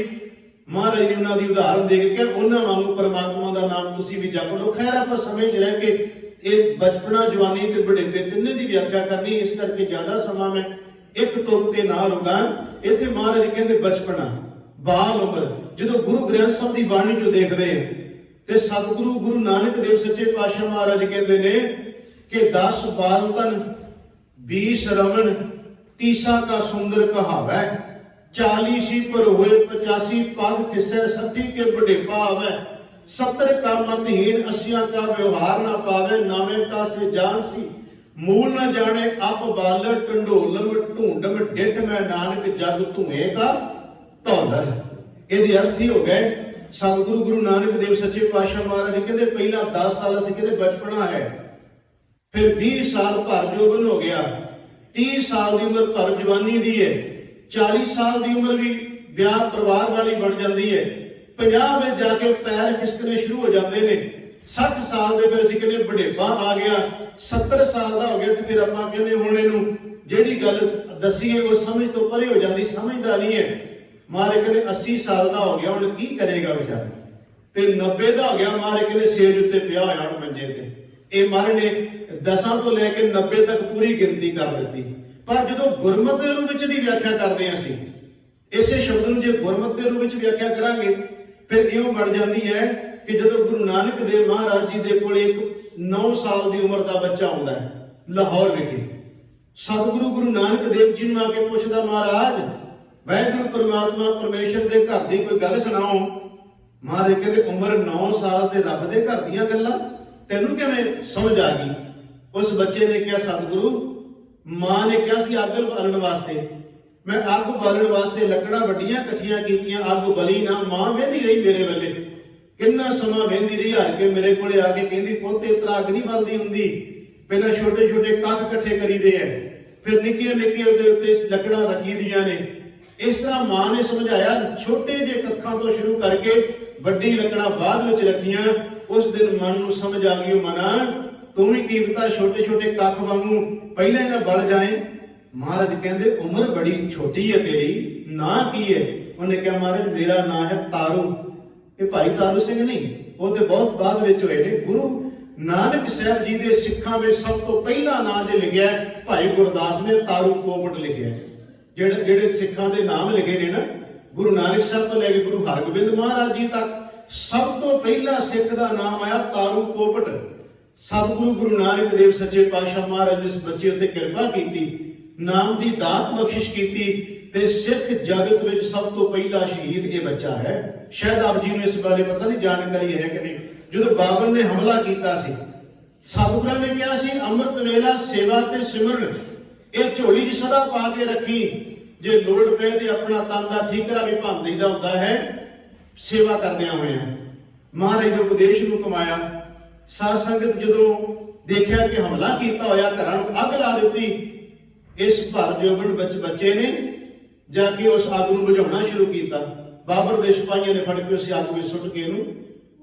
ਮਹਾਰਾਜ ਨੇ ਉਹਨਾਂ ਦੀ ਉਦਾਹਰਨ ਦੇ ਕੇ ਕਿਹਾ ਉਹਨਾਂ ਵਾਂਗੂ ਪਰਮਾਤਮਾ ਦਾ ਨਾਮ ਤੁਸੀਂ ਵੀ ਜਪ ਲਓ। ਖੈਰ ਆਪਾਂ ਸਮੇਂ 'ਚ ਰਹਿ ਕੇ ਇਹ ਬਚਪਨਾ, ਜਵਾਨੀ ਤੇ ਬੁਢੇਪੇ ਤਿੰਨੇ ਦੀ ਵਿਆਖਿਆ ਕਰਨੀ, ਇਸ ਕਰਕੇ ਜ਼ਿਆਦਾ ਸਮਾਂ ਮੈਂ ਇੱਕ ਤੁਕ ਤੇ ਨਾ ਰੁਕਾਂ। ਇੱਥੇ ਮਹਾਰਾਜ ਕਹਿੰਦੇ ਬਚਪਨਾ, ਬਾਲ ਉਮਰ। ਜਦੋਂ ਗੁਰੂ ਗ੍ਰੰਥ ਸਾਹਿਬ ਦੀ ਬਾਣੀ 'ਚੋਂ ਦੇਖਦੇ ਆ ਤੇ ਸਤਿਗੁਰੂ ਗੁਰੂ ਨਾਨਕ ਦੇਵ ਸੱਚੇ ਪਾਤਸ਼ਾਹ ਮਹਾਰਾਜ ਕਹਿੰਦੇ ਨੇ ਕਿ 10 ਬਾਲ ਤਨ 20 ਰਮਨ ਤੀਸਾ ਕਾ ਸੁੰਦਰ ਕਹਾਵੈ, 40 ਸੀ ਪਰ ਹੋਏ 85 ਪਗ ਕਿਸੈ, 60 ਕੇ ਬੁਢੇਪਾ ਆਵੈ, 70 का मतहीन 80 का व्यवहार ना पावे, नामे का से जान सी मूल न जाने अप बालर टंडोलम ढूंढम डिट में नानक जग धुएं का धौलर। ਇਹਦੇ ਅਰਥ ਹੀ ਹੋ ਗਏ ਸਤਿਗੁਰੂ ਗੁਰੂ ਨਾਨਕ ਦੇਵ ਸੱਚੇ ਪਾਤਸ਼ਾਹ ਮਹਾਰਾਜ ਕਹਿੰਦੇ ਪਹਿਲਾਂ 10 ਸਾਲ ਅਸੀਂ ਕਹਿੰਦੇ ਬਚਪਨਾ ਹੈ, ਫਿਰ 20 ਸਾਲ ਭਰ ਜੋਬਨ ਹੋ ਗਿਆ, 30 ਸਾਲ ਦੀ ਉਮਰ ਭਰ ਜਵਾਨੀ ਦੀ ਹੈ, 40 ਸਾਲ ਦੀ ਉਮਰ ਵੀ ਵਿਆਹ ਪਰਿਵਾਰ ਵਾਲੀ ਬਣ ਜਾਂਦੀ ਹੈ, 50 ਵਿੱਚ ਜਾ ਕੇ ਪੈਰ ਖਿਸਕਣੇ ਸ਼ੁਰੂ ਹੋ ਜਾਂਦੇ ਨੇ, 60 ਸਾਲ ਦੇ ਫਿਰ ਅਸੀਂ ਕਹਿੰਦੇ ਬੁਢੇਪਾ ਆ ਗਿਆ, 70 ਸਾਲ ਦਾ ਹੋ ਗਿਆ ਤੇ ਫਿਰ ਆਪਾਂ ਕਹਿੰਦੇ ਹੁਣ ਇਹਨੂੰ ਜਿਹੜੀ ਗੱਲ ਦੱਸੀਏ ਉਹ ਸਮਝ ਤੋਂ ਪਰੇ ਹੋ ਜਾਂਦੀ, ਸਮਝਦਾ ਨਹੀਂ ਹੈ। ਮਹਾਰਾਜ ਕਹਿੰਦੇ 80 ਸਾਲ ਦਾ ਹੋ ਗਿਆ, ਹੁਣ ਕੀ ਕਰੇਗਾ ਵਿਚਾਰਾ, ਤੇ 90 ਦਾ ਹੋ ਗਿਆ, ਮਹਾਰਾਜ ਕਹਿੰਦੇ ਸੇਜ ਉੱਤੇ ਪਿਆ ਹੋਇਆ ਹੁਣ ਮੰਜੇ ਤੇ। ਇਹ ਮਹਾਰਾਜ ਨੇ 10 ਤੋਂ ਲੈ ਕੇ 90 ਤੱਕ ਪੂਰੀ ਗਿਣਤੀ ਕਰ ਦਿੱਤੀ। ਪਰ ਜਦੋਂ ਗੁਰਮਤਿ ਦੇ ਰੂਪ ਵਿੱਚ ਦੀ ਵਿਆਖਿਆ ਕਰਦੇ ਹਾਂ ਅਸੀਂ ਇਸੇ ਸ਼ਬਦ ਨੂੰ, ਜੇ ਗੁਰਮਤਿ ਦੇ ਰੂਪ ਵਿੱਚ ਵਿਆਖਿਆ ਕਰਾਂਗੇ ਫਿਰ ਇਉਂ ਬਣ ਜਾਂਦੀ ਹੈ ਕਿ ਜਦੋਂ ਗੁਰੂ ਨਾਨਕ ਦੇਵ ਮਹਾਰਾਜ ਜੀ ਦੇ ਕੋਲ ਇੱਕ 9 ਸਾਲ ਦੀ ਉਮਰ ਦਾ ਬੱਚਾ ਆਉਂਦਾ ਹੈ ਲਾਹੌਰ ਵਿਖੇ, ਸਤਿਗੁਰੂ ਗੁਰੂ ਨਾਨਕ ਦੇਵ ਜੀ ਨੂੰ ਆ ਕੇ ਪੁੱਛਦਾ, ਮਹਾਰਾਜ ਵਾਹਿਗੁਰੂ ਪਰਮਾਤਮਾ ਪਰਮੇਸ਼ਰ ਦੇ ਘਰ ਦੀ ਕੋਈ ਗੱਲ ਸੁਣਾਓ। ਮਹਾਰਾਜ ਕਹਿੰਦੇ ਉਮਰ 9 ਸਾਲ ਤੇ ਰੱਬ ਦੇ ਘਰ ਦੀਆਂ ਗੱਲਾਂ ਤੈਨੂੰ ਕਿਵੇਂ ਸਮਝ ਆ ਗਈ। ਉਸ ਬੱਚੇ ਨੇ ਕਿਹਾ, ਸਤਿਗੁਰੂ ਮਾਂ ਨੇ ਕਿਹਾ ਸੀ ਅੱਗ ਬਾਲਣ ਵਾਸਤੇ, ਮੈਂ ਅੱਗ ਬਾਲਣ ਵਾਸਤੇ ਲੱਕੜਾਂ ਵੱਡੀਆਂ ਇਕੱਠੀਆਂ ਕੀਤੀਆਂ, ਅੱਗ ਬਲੀ ਨਾ, ਮਾਂ ਵੇਂਦੀ ਰਹੀ ਮੇਰੇ ਵੱਲੇ ਕਿੰਨਾ ਸਮਾਂ ਵਹਿੰਦੀ ਰਹੀ, ਹਾਰ ਕੇ ਮੇਰੇ ਕੋਲੇ ਆ ਕੇ ਕਹਿੰਦੀ ਪੁੱਤ ਇਸ ਤਰ੍ਹਾਂ ਅੱਗ ਨਹੀਂ ਬਲਦੀ ਹੁੰਦੀ, ਪਹਿਲਾਂ ਛੋਟੇ ਛੋਟੇ ਕੱਖ ਇਕੱਠੇ ਕਰੀਦੇ ਐ, ਫਿਰ ਨਿੱਕੀਆਂ ਨਿੱਕੀਆਂ ਉਹਦੇ ਉੱਤੇ ਲੱਕੜਾਂ ਰੱਖੀ ਦੀਆਂ ਨੇ। ਇਸ ਤਰ੍ਹਾਂ ਮਾਂ ਨੇ ਸਮਝਾਇਆ, ਛੋਟੇ ਜਿਹੇ ਕੱਖਾਂ ਤੋਂ ਸ਼ੁਰੂ ਕਰਕੇ ਵੱਡੀ ਲੱਕੜਾਂ ਬਾਅਦ ਵਿੱਚ ਰੱਖੀਆਂ। ਉਸ ਦਿਨ ਮਨ ਨੂੰ ਸਮਝ ਆ ਗਈ, ਉਹ ਮਨਾ ਤੂੰ ਵੀ ਕੀ ਪਤਾ ਛੋਟੇ ਛੋਟੇ ਕੱਖ ਵਾਂਗੂ ਪਹਿਲਾਂ ਹੀ ਨਾ ਬਲ ਜਾਏ। ਮਹਾਰਾਜ ਕਹਿੰਦੇ ਉਮਰ ਬੜੀ ਛੋਟੀ ਹੈ ਤੇਰੀ, ਨਾਂ ਕੀ ਹੈ? ਉਹਨੇ ਕਿਹਾ ਮਹਾਰਾਜ ਮੇਰਾ ਨਾਂ ਹੈ ਤਾਰੂ। ਇਹ ਭਾਈ ਤਾਰੂ ਸਿੰਘ ਨਹੀਂ, ਉਹ ਤੇ ਬਹੁਤ ਬਾਅਦ ਵਿੱਚ ਹੋਏ ਨੇ। ਗੁਰੂ ਨਾਨਕ ਸਾਹਿਬ ਜੀ ਦੇ ਸਿੱਖਾਂ ਵਿੱਚ ਸਭ ਤੋਂ ਪਹਿਲਾ ਨਾਂ ਜੇ ਲਿਖਿਆ ਭਾਈ ਗੁਰਦਾਸ ਨੇ ਤਾਰੂ ਕੋਪਟ ਲਿਖਿਆ। ਜਿਹੜੇ ਸਿੱਖਾਂ ਦੇ ਨਾਮ ਲਿਖੇ ਨੇ ਨਾ, ਗੁਰੂ ਨਾਨਕ ਸਾਹਿਬ ਤੋਂ ਲੈ ਕੇ ਗੁਰੂ ਹਰਗੋਬਿੰਦ ਮਹਾਰਾਜ ਜੀ ਤੱਕ, ਸਭ ਤੋਂ ਪਹਿਲਾ ਸਿੱਖ ਦਾ ਨਾਮ ਆਇਆ ਤਾਰੂ ਕੋਪਟ। ਸਤਿਗੁਰੂ ਗੁਰੂ ਨਾਨਕ ਦੇਵ ਸੱਚੇ ਪਾਤਸ਼ਾਹ ਮਹਾਰਾਜ ਨੇ ਇਸ ਬੱਚੇ ਉੱਤੇ ਕਿਰਪਾ ਕੀਤੀ, ਨਾਮ ਦੀ ਦਾਤ ਬਖਸ਼ਿਸ਼ ਕੀਤੀ, ਤੇ ਸਿੱਖ ਜਗਤ ਵਿੱਚ ਸਭ ਤੋਂ ਪਹਿਲਾ ਸ਼ਹੀਦ ਇਹ ਬੱਚਾ ਹੈ। ਸ਼ਾਇਦ ਆਪ ਜੀ ਨੂੰ ਇਸ ਬਾਰੇ ਪਤਾ ਨਹੀਂ, ਜਾਣਕਾਰੀ ਹੈ ਕਿ ਨਹੀਂ। ਜਦੋਂ ਬਾਬਰ ਨੇ ਹਮਲਾ ਕੀਤਾ ਸੀ, ਸਤਿਗੁਰਾਂ ਨੇ ਕਿਹਾ ਸੀ ਅੰਮ੍ਰਿਤ ਵੇਲਾ ਸੇਵਾ ਤੇ ਸਿਮਰਨ ਇਹ ਝੋਲੀ 'ਚ ਸਦਾ ਪਾ ਕੇ ਰੱਖੀ, ਜੇ ਲੋੜ ਪਏ ਤੇ ਆਪਣਾ ਤਨ ਦਾ ਠੀਕਰਾ ਵੀ ਭੰਨ ਦਈਦਾ ਹੁੰਦਾ ਹੈ ਸੇਵਾ ਕਰਦਿਆਂ ਹੋਇਆਂ। ਮਹਾਰਾਜ ਦੇ ਉਪਦੇਸ਼ ਨੂੰ ਕਮਾਇਆ। ਸਾਧ ਸੰਗਤ ਜਦੋਂ ਦੇਖਿਆ ਕਿ ਹਮਲਾ ਕੀਤਾ ਹੋਇਆ, ਘਰਾਂ ਨੂੰ ਅੱਗ ਲਾ ਦਿੱਤੀ, ਇਸ ਭਰ ਜੋਬਨ ਵਿੱਚ ਬੱਚੇ ਨੇ ਜਾ ਕੇ ਉਸ ਅੱਗ ਨੂੰ ਬੁਝਾਉਣਾ ਸ਼ੁਰੂ ਕੀਤਾ। ਬਾਬਰ ਦੇ ਸਿਪਾਹੀਆਂ ਨੇ ਫੜ ਕੇ ਉਸ ਅੱਗ ਵਿੱਚ ਸੁੱਟ ਕੇ ਇਹਨੂੰ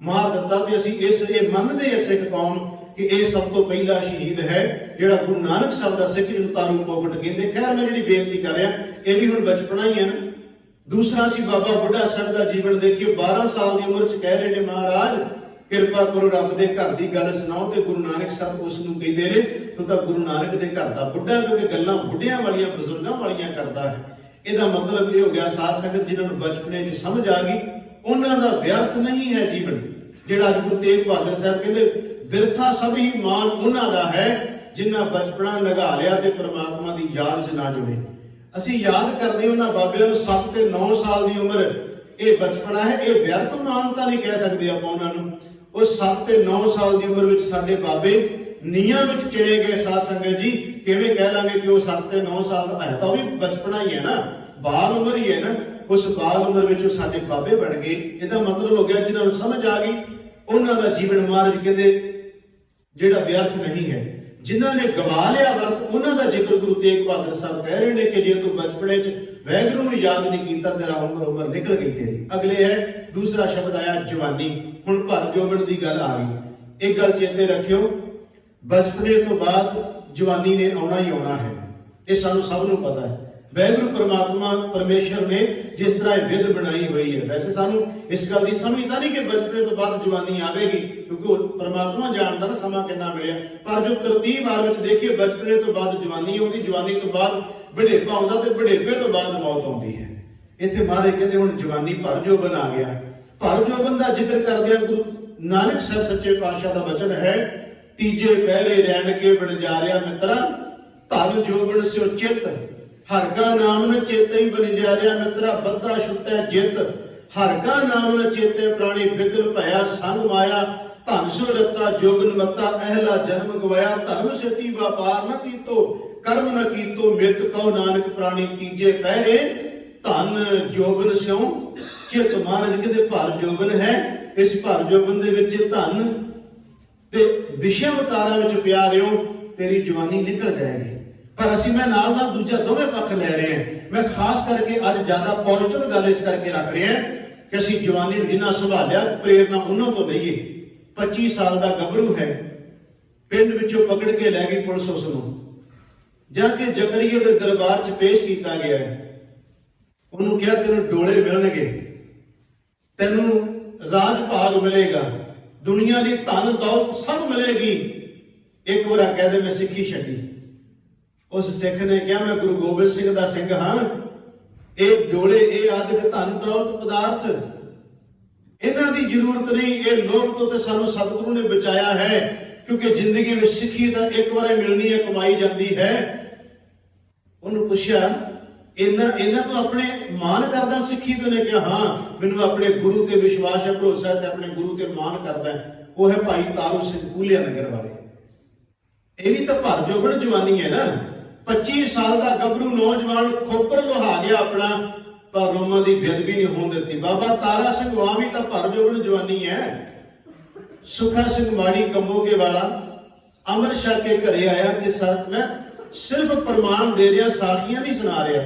ਮਾਰ ਦਿੱਤਾ। ਤੇ ਅਸੀਂ ਇਹ ਮੰਨਦੇ ਹਾਂ ਸਿੱਖ ਕੌਮ ਕਿ ਇਹ ਸਭ ਤੋਂ ਪਹਿਲਾ ਸ਼ਹੀਦ ਹੈ ਜਿਹੜਾ ਗੁਰੂ ਨਾਨਕ ਸਾਹਿਬ ਦਾ ਸਿੱਖ, ਜਿਹਨੂੰ ਤਾਰੂ ਕੋਪਟ ਕਹਿੰਦੇ। ਖੈਰ ਮੈਂ ਜਿਹੜੀ ਬੇਨਤੀ ਕਰ ਰਿਹਾ ਇਹ ਵੀ ਹੁਣ ਬਚਪਨਾ ਹੀ ਹੈ ਨਾ। ਦੂਸਰਾ ਸੀ ਬਾਬਾ ਬੁੱਢਾ ਸਾਹਿਬ ਦਾ ਜੀਵਨ ਦੇਖੀਏ। 12 ਸਾਲ ਦੀ ਉਮਰ 'ਚ ਕਹਿ ਰਹੇ ਨੇ ਮਹਾਰਾਜ ਕਿਰਪਾ ਕਰੋ ਰੱਬ ਦੇ ਘਰ ਦੀ ਗੱਲ ਸੁਣਾਓ, ਤੇ ਗੁਰੂ ਨਾਨਕ ਸਾਹਿਬ ਉਸ ਨੂੰ ਕਹਿੰਦੇ ਨੇ ਤੂੰ ਤਾਂ ਗੁਰੂ ਨਾਨਕ ਦੇ ਘਰ ਦਾ ਬੁੱਢਾ, ਕਿਉਂਕਿ ਗੱਲਾਂ ਬੁੱਢਿਆਂ ਵਾਲੀਆਂ ਬਜ਼ੁਰਗਾਂ ਵਾਲੀਆਂ ਕਰਦਾ ਹੈ। ਇਹਦਾ ਮਤਲਬ ਇਹ ਹੋ ਗਿਆ ਸਾਧ ਸੰਗਤ ਜਿਨ੍ਹਾਂ ਨੂੰ ਬਚਪਨੇ 'ਚ ਸਮਝ ਆ ਗਈ ਉਹਨਾਂ ਦਾ ਵਿਅਰਥ ਨਹੀਂ ਹੈ ਜੀਵਨ। ਜਿਹੜਾ ਅੱਜ ਗੁਰੂ ਤੇਗ ਬਹਾਦਰ ਸਾਹਿਬ ਕਹਿੰਦੇ ਬਿਰਥਾ ਸਭ ਹੀ ਮਾਨ ਉਹਨਾਂ ਦਾ ਹੈ ਜਿਨ੍ਹਾਂ ਬਚਪਨਾ ਲੰਘਾ ਲਿਆ ਤੇ ਪ੍ਰਮਾਤਮਾ ਦੀ ਯਾਦ 'ਚ ਨਾ ਜੁੜੇ। ਅਸੀਂ ਯਾਦ ਕਰਦੇ ਉਹਨਾਂ ਬਾਬਿਆਂ ਨੂੰ 7 ਤੇ 9 ਸਾਲ ਦੀ ਉਮਰ ਇਹ ਬਚਪਨਾ ਹੈ, ਇਹ ਵਿਅਰਥ ਮਾਨ ਤਾਂ ਨਹੀਂ ਕਹਿ ਸਕਦੇ ਆਪਾਂ ਉਹਨਾਂ ਨੂੰ। ਉਹ 7 ਤੇ 9 ਸਾਲ ਦੀ ਉਮਰ ਵਿੱਚ ਸਾਡੇ ਬਾਬੇ ਨੀਹਾਂ ਵਿੱਚ ਚਿੜੇ ਗਏ। ਸਾਧ ਸੰਗਤ ਜੀ ਕਿਵੇਂ ਕਹਿ ਲਾਂਗੇ ਕਿ ਉਹ 7 ਤੇ 9 ਸਾਲ ਦਾ ਹੈ, ਤਾਂ ਉਹ ਵੀ ਬਚਪਨਾ ਹੀ ਹੈ ਨਾ, ਬਾਲ ਉਮਰ ਹੀ ਹੈ ਨਾ। ਉਸ ਬਾਲ ਉਮਰ ਵਿੱਚ ਉਹ ਸਾਡੇ ਬਾਬੇ ਬਣ ਗਏ। ਇਹਦਾ ਮਤਲਬ ਹੋ ਗਿਆ ਜਿਹਨਾਂ ਨੂੰ ਸਮਝ ਆ ਗਈ ਉਹਨਾਂ ਦਾ ਜੀਵਨ ਮਹਾਰਾਜ ਕਹਿੰਦੇ ਜਿਹੜਾ ਵਿਅਰਥ ਨਹੀਂ ਹੈ। ਜਿਨ੍ਹਾਂ ਨੇ ਗਵਾ ਲਿਆ ਵਰਤ ਉਹਨਾਂ ਦਾ ਜ਼ਿਕਰ ਗੁਰੂ ਤੇਗ ਬਹਾਦਰ ਸਾਹਿਬ ਕਹਿ ਰਹੇ ਨੇ ਕਿ ਜੇ ਤੂੰ ਬਚਪਨੇ 'ਚ ਵਾਹਿਗੁਰੂ ਨੂੰ ਯਾਦ ਨਹੀਂ ਕੀਤਾ ਤੇਰਾ ਉਮਰ ਨਿਕਲ ਗਈ ਤੇਰੀ। ਅਗਲੇ ਹੈ ਦੂਸਰਾ ਸ਼ਬਦ ਆਇਆ ਜਵਾਨੀ। ਹੁਣ ਭਰ ਜੋਬਨ ਦੀ ਗੱਲ ਆ ਗਈ। ਇੱਕ ਗੱਲ ਚੇਤੇ ਰੱਖਿਓ, ਬਚਪਨੇ ਤੋਂ ਬਾਅਦ ਜਵਾਨੀ ਨੇ ਆਉਣਾ ਹੀ ਆਉਣਾ ਹੈ, ਇਹ ਸਾਨੂੰ ਸਭ ਨੂੰ ਪਤਾ ਹੈ। ਵਾਹਿਗੁਰੂ ਪਰਮਾਤਮਾ ਪਰਮੇਸ਼ਰ ਨੇ ਜਿਸ ਤਰ੍ਹਾਂ ਇਹ ਵਿਧ ਬਣਾਈ ਹੋਈ ਹੈ, ਵੈਸੇ ਸਾਨੂੰ ਇਸ ਗੱਲ ਦੀ ਸਮਝ ਤਾਂ ਨਹੀਂ ਕਿ ਬਚਪਨੇ ਤੋਂ ਬਾਅਦ ਜਵਾਨੀ ਆਵੇਗੀ, ਕਿਉਂਕਿ ਉਹ ਪਰਮਾਤਮਾ ਜਾਣਦਾ ਨਾ ਸਮਾਂ ਕਿੰਨਾ ਮਿਲਿਆ। ਪਰ ਜੋ ਤਰਤੀਬ ਵਾਰ ਵਿੱਚ ਦੇਖੀਏ ਬਚਪਨੇ ਤੋਂ ਬਾਅਦ ਜਵਾਨੀ ਆਉਂਦੀ, ਜਵਾਨੀ ਤੋਂ ਬਾਅਦ ਬੁਢੇਪਾ ਆਉਂਦਾ ਤੇ ਬੁਢੇਪੇ ਤੋਂ ਬਾਅਦ ਮੌਤ ਆਉਂਦੀ ਹੈ। ਇੱਥੇ ਮਹਾਰਾਜ ਕਹਿੰਦੇ ਹੁਣ ਜਵਾਨੀ ਭਰ ਜੋਬਨ ਆ ਗਿਆ। ਭਰ ਜੋਬਨ ਦਾ ਜ਼ਿਕਰ ਕਰਦਿਆਂ ਗੁਰੂ ਨਾਨਕ ਸਾਹਿਬ ਸੱਚੇ ਪਾਤਸ਼ਾਹ ਦਾ ਵਚਨ ਹੈ, ਤੀਜੇ ਪਹਿਰੇ ਰਹਿਣ ਕੇ ਬਣਜਾਰਿਆ ਮਿੱਤਰਾ ਧਨ ਜੋਬਨ ਸਿਓ ਚਿੱਤ, ਹਰ ਕਾ ਨਾਮ ਨ ਚੇਤੇ ਹੀ ਬਣਜਾਰਿਆ ਮਿੱਤਰਾ ਬੱਧਾ ਛੁੱਟੈ ਜਿੱਤ, ਹਰ ਕਾ ਨਾਮ ਨ ਚੇਤੇ ਪ੍ਰਾਣੀ ਬਿਗਲ ਭਇਆ ਸੰਗ ਮਾਇਆ, ਧਨ ਸੋ ਰੱਤਾ ਜੋਬਨ ਮਤਾ ਅਹਿਲਾ ਜਨਮ ਗਵਾਇਆ, ਧਰਮ ਸੇਤੀ ਵਪਾਰ ਨ ਕੀਤੋ ਕਰਮ ਨ ਕੀਤੋ ਮਿੱਤ ਕਉ ਨਾਨਕ ਪ੍ਰਾਣੀ ਤੀਜੇ ਪਹਿਰੇ ਧਨ ਜੋਬਨ ਸਿਓ ਚਿੱਤ। ਮਹਾਰਾਜ ਕਹਿੰਦੇ ਭਰ ਜੋਬਨ ਹੈ, ਇਸ ਭਰ ਜੋਬਨ ਦੇ ਵਿੱਚ ਧਨ ਤੇ ਵਿਸ਼ੇ ਅਵਤਾਰਾਂ ਵਿੱਚ ਪਿਆ ਰਿਓ ਤੇਰੀ ਜਵਾਨੀ ਨਿਕਲ ਜਾਏਗੀ। ਪਰ ਅਸੀਂ ਮੈਂ ਨਾਲ ਦੂਜਾ ਦੋਵੇਂ ਪੱਖ ਲੈ ਰਹੇ ਹਾਂ। ਮੈਂ ਖਾਸ ਕਰਕੇ ਅੱਜ ਜ਼ਿਆਦਾ ਪੋਜ਼ਿਟਿਵ ਗੱਲ ਇਸ ਕਰਕੇ ਰੱਖ ਰਿਹਾ ਕਿ ਅਸੀਂ ਜਵਾਨੀ ਨੂੰ ਜਿੰਨਾ ਸੰਭਾਲਿਆ ਪ੍ਰੇਰਨਾ ਉਹਨਾਂ ਤੋਂ ਲਈਏ। 25 ਸਾਲ ਦਾ ਗੱਭਰੂ ਹੈ, ਪਿੰਡ ਵਿੱਚੋਂ ਪਕੜ ਕੇ ਲੈ ਗਈ ਪੁਲਿਸ ਉਸ ਨੂੰ, ਜਾ ਕੇ ਜ਼ਕਰੀਆ ਦੇ ਦਰਬਾਰ 'ਚ ਪੇਸ਼ ਕੀਤਾ ਗਿਆ ਹੈ। ਉਹਨੂੰ ਕਿਹਾ ਤੈਨੂੰ ਡੋਲੇ ਮਿਲਣਗੇ, ਤੈਨੂੰ ਰਾਜ ਭਾਗ ਮਿਲੇਗਾ, ਦੁਨੀਆ ਦੀ ਧਨ ਦੌਲਤ ਸਭ ਮਿਲੇਗੀ, ਇੱਕ ਵਾਰ ਕਹਿ ਦੇ ਮੈਂ ਸਿੱਖੀ ਛੱਡੀ। ਉਸ ਸਿੱਖ ਨੇ ਕਿਹਾ ਮੈਂ ਗੁਰੂ ਗੋਬਿੰਦ ਸਿੰਘ ਦਾ ਸਿੰਘ ਹਾਂ, ਇਹ ਡੋਲੇ ਇਹ ਆਦਿਕ ਧਨ ਦੌਲਤ ਪਦਾਰਥ ਇਹਨਾਂ ਦੀ ਜ਼ਰੂਰਤ ਨਹੀਂ, ਇਹ ਲੋਕ ਤੋਂ ਤੇ ਸਾਨੂੰ ਸਤਿਗੁਰੂ ਨੇ ਬਚਾਇਆ ਹੈ, ਕਿਉਂਕਿ ਜ਼ਿੰਦਗੀ ਵਿੱਚ ਸਿੱਖੀ ਤਾਂ ਇੱਕ ਵਾਰ ਮਿਲਣੀ ਹੈ, ਕਮਾਈ ਜਾਂਦੀ ਹੈ। ਉਹਨੂੰ ਪੁੱਛਿਆ ਇਹਨਾਂ ਤੋਂ ਆਪਣੇ ਮਾਣ ਕਰਦਾ ਸਿੱਖੀ ਤੋਂ? ਨੇ ਕਿਹਾ ਹਾਂ ਮੈਨੂੰ ਆਪਣੇ ਗੁਰੂ ਤੇ ਵਿਸ਼ਵਾਸ ਹੈ, ਭਰੋਸਾ ਹੈ ਤੇ ਆਪਣੇ ਗੁਰੂ ਤੇ ਮਾਣ ਕਰਦਾ ਹੈ। ਉਹ ਹੈ ਭਾਈ ਤਾਰੂ ਸਿੰਘ ਕੂਲਿਆ ਨਗਰ ਵਾਲੇ। ਇਹ ਵੀ ਤਾਂ ਭਰ ਜੋਬਨ ਜਵਾਨੀ ਹੈ ਨਾ। 25 ਸਾਲ ਦਾ ਗੱਭਰੂ ਨੌਜਵਾਨ ਖੋਪਰ ਲੋਹਾ ਗਿਆ ਆਪਣਾ, पर रोमां की बेदबी नहीं होने देती। बाबा तारा सिंह वहां भी तो भर जोबन जवानी है। सुखा सिंह माड़ी कंबोगे वाला अमृत छक के घरे आया ते मैं सिर्फ प्रमाण दे रहा, साखियां नहीं सुना रहा,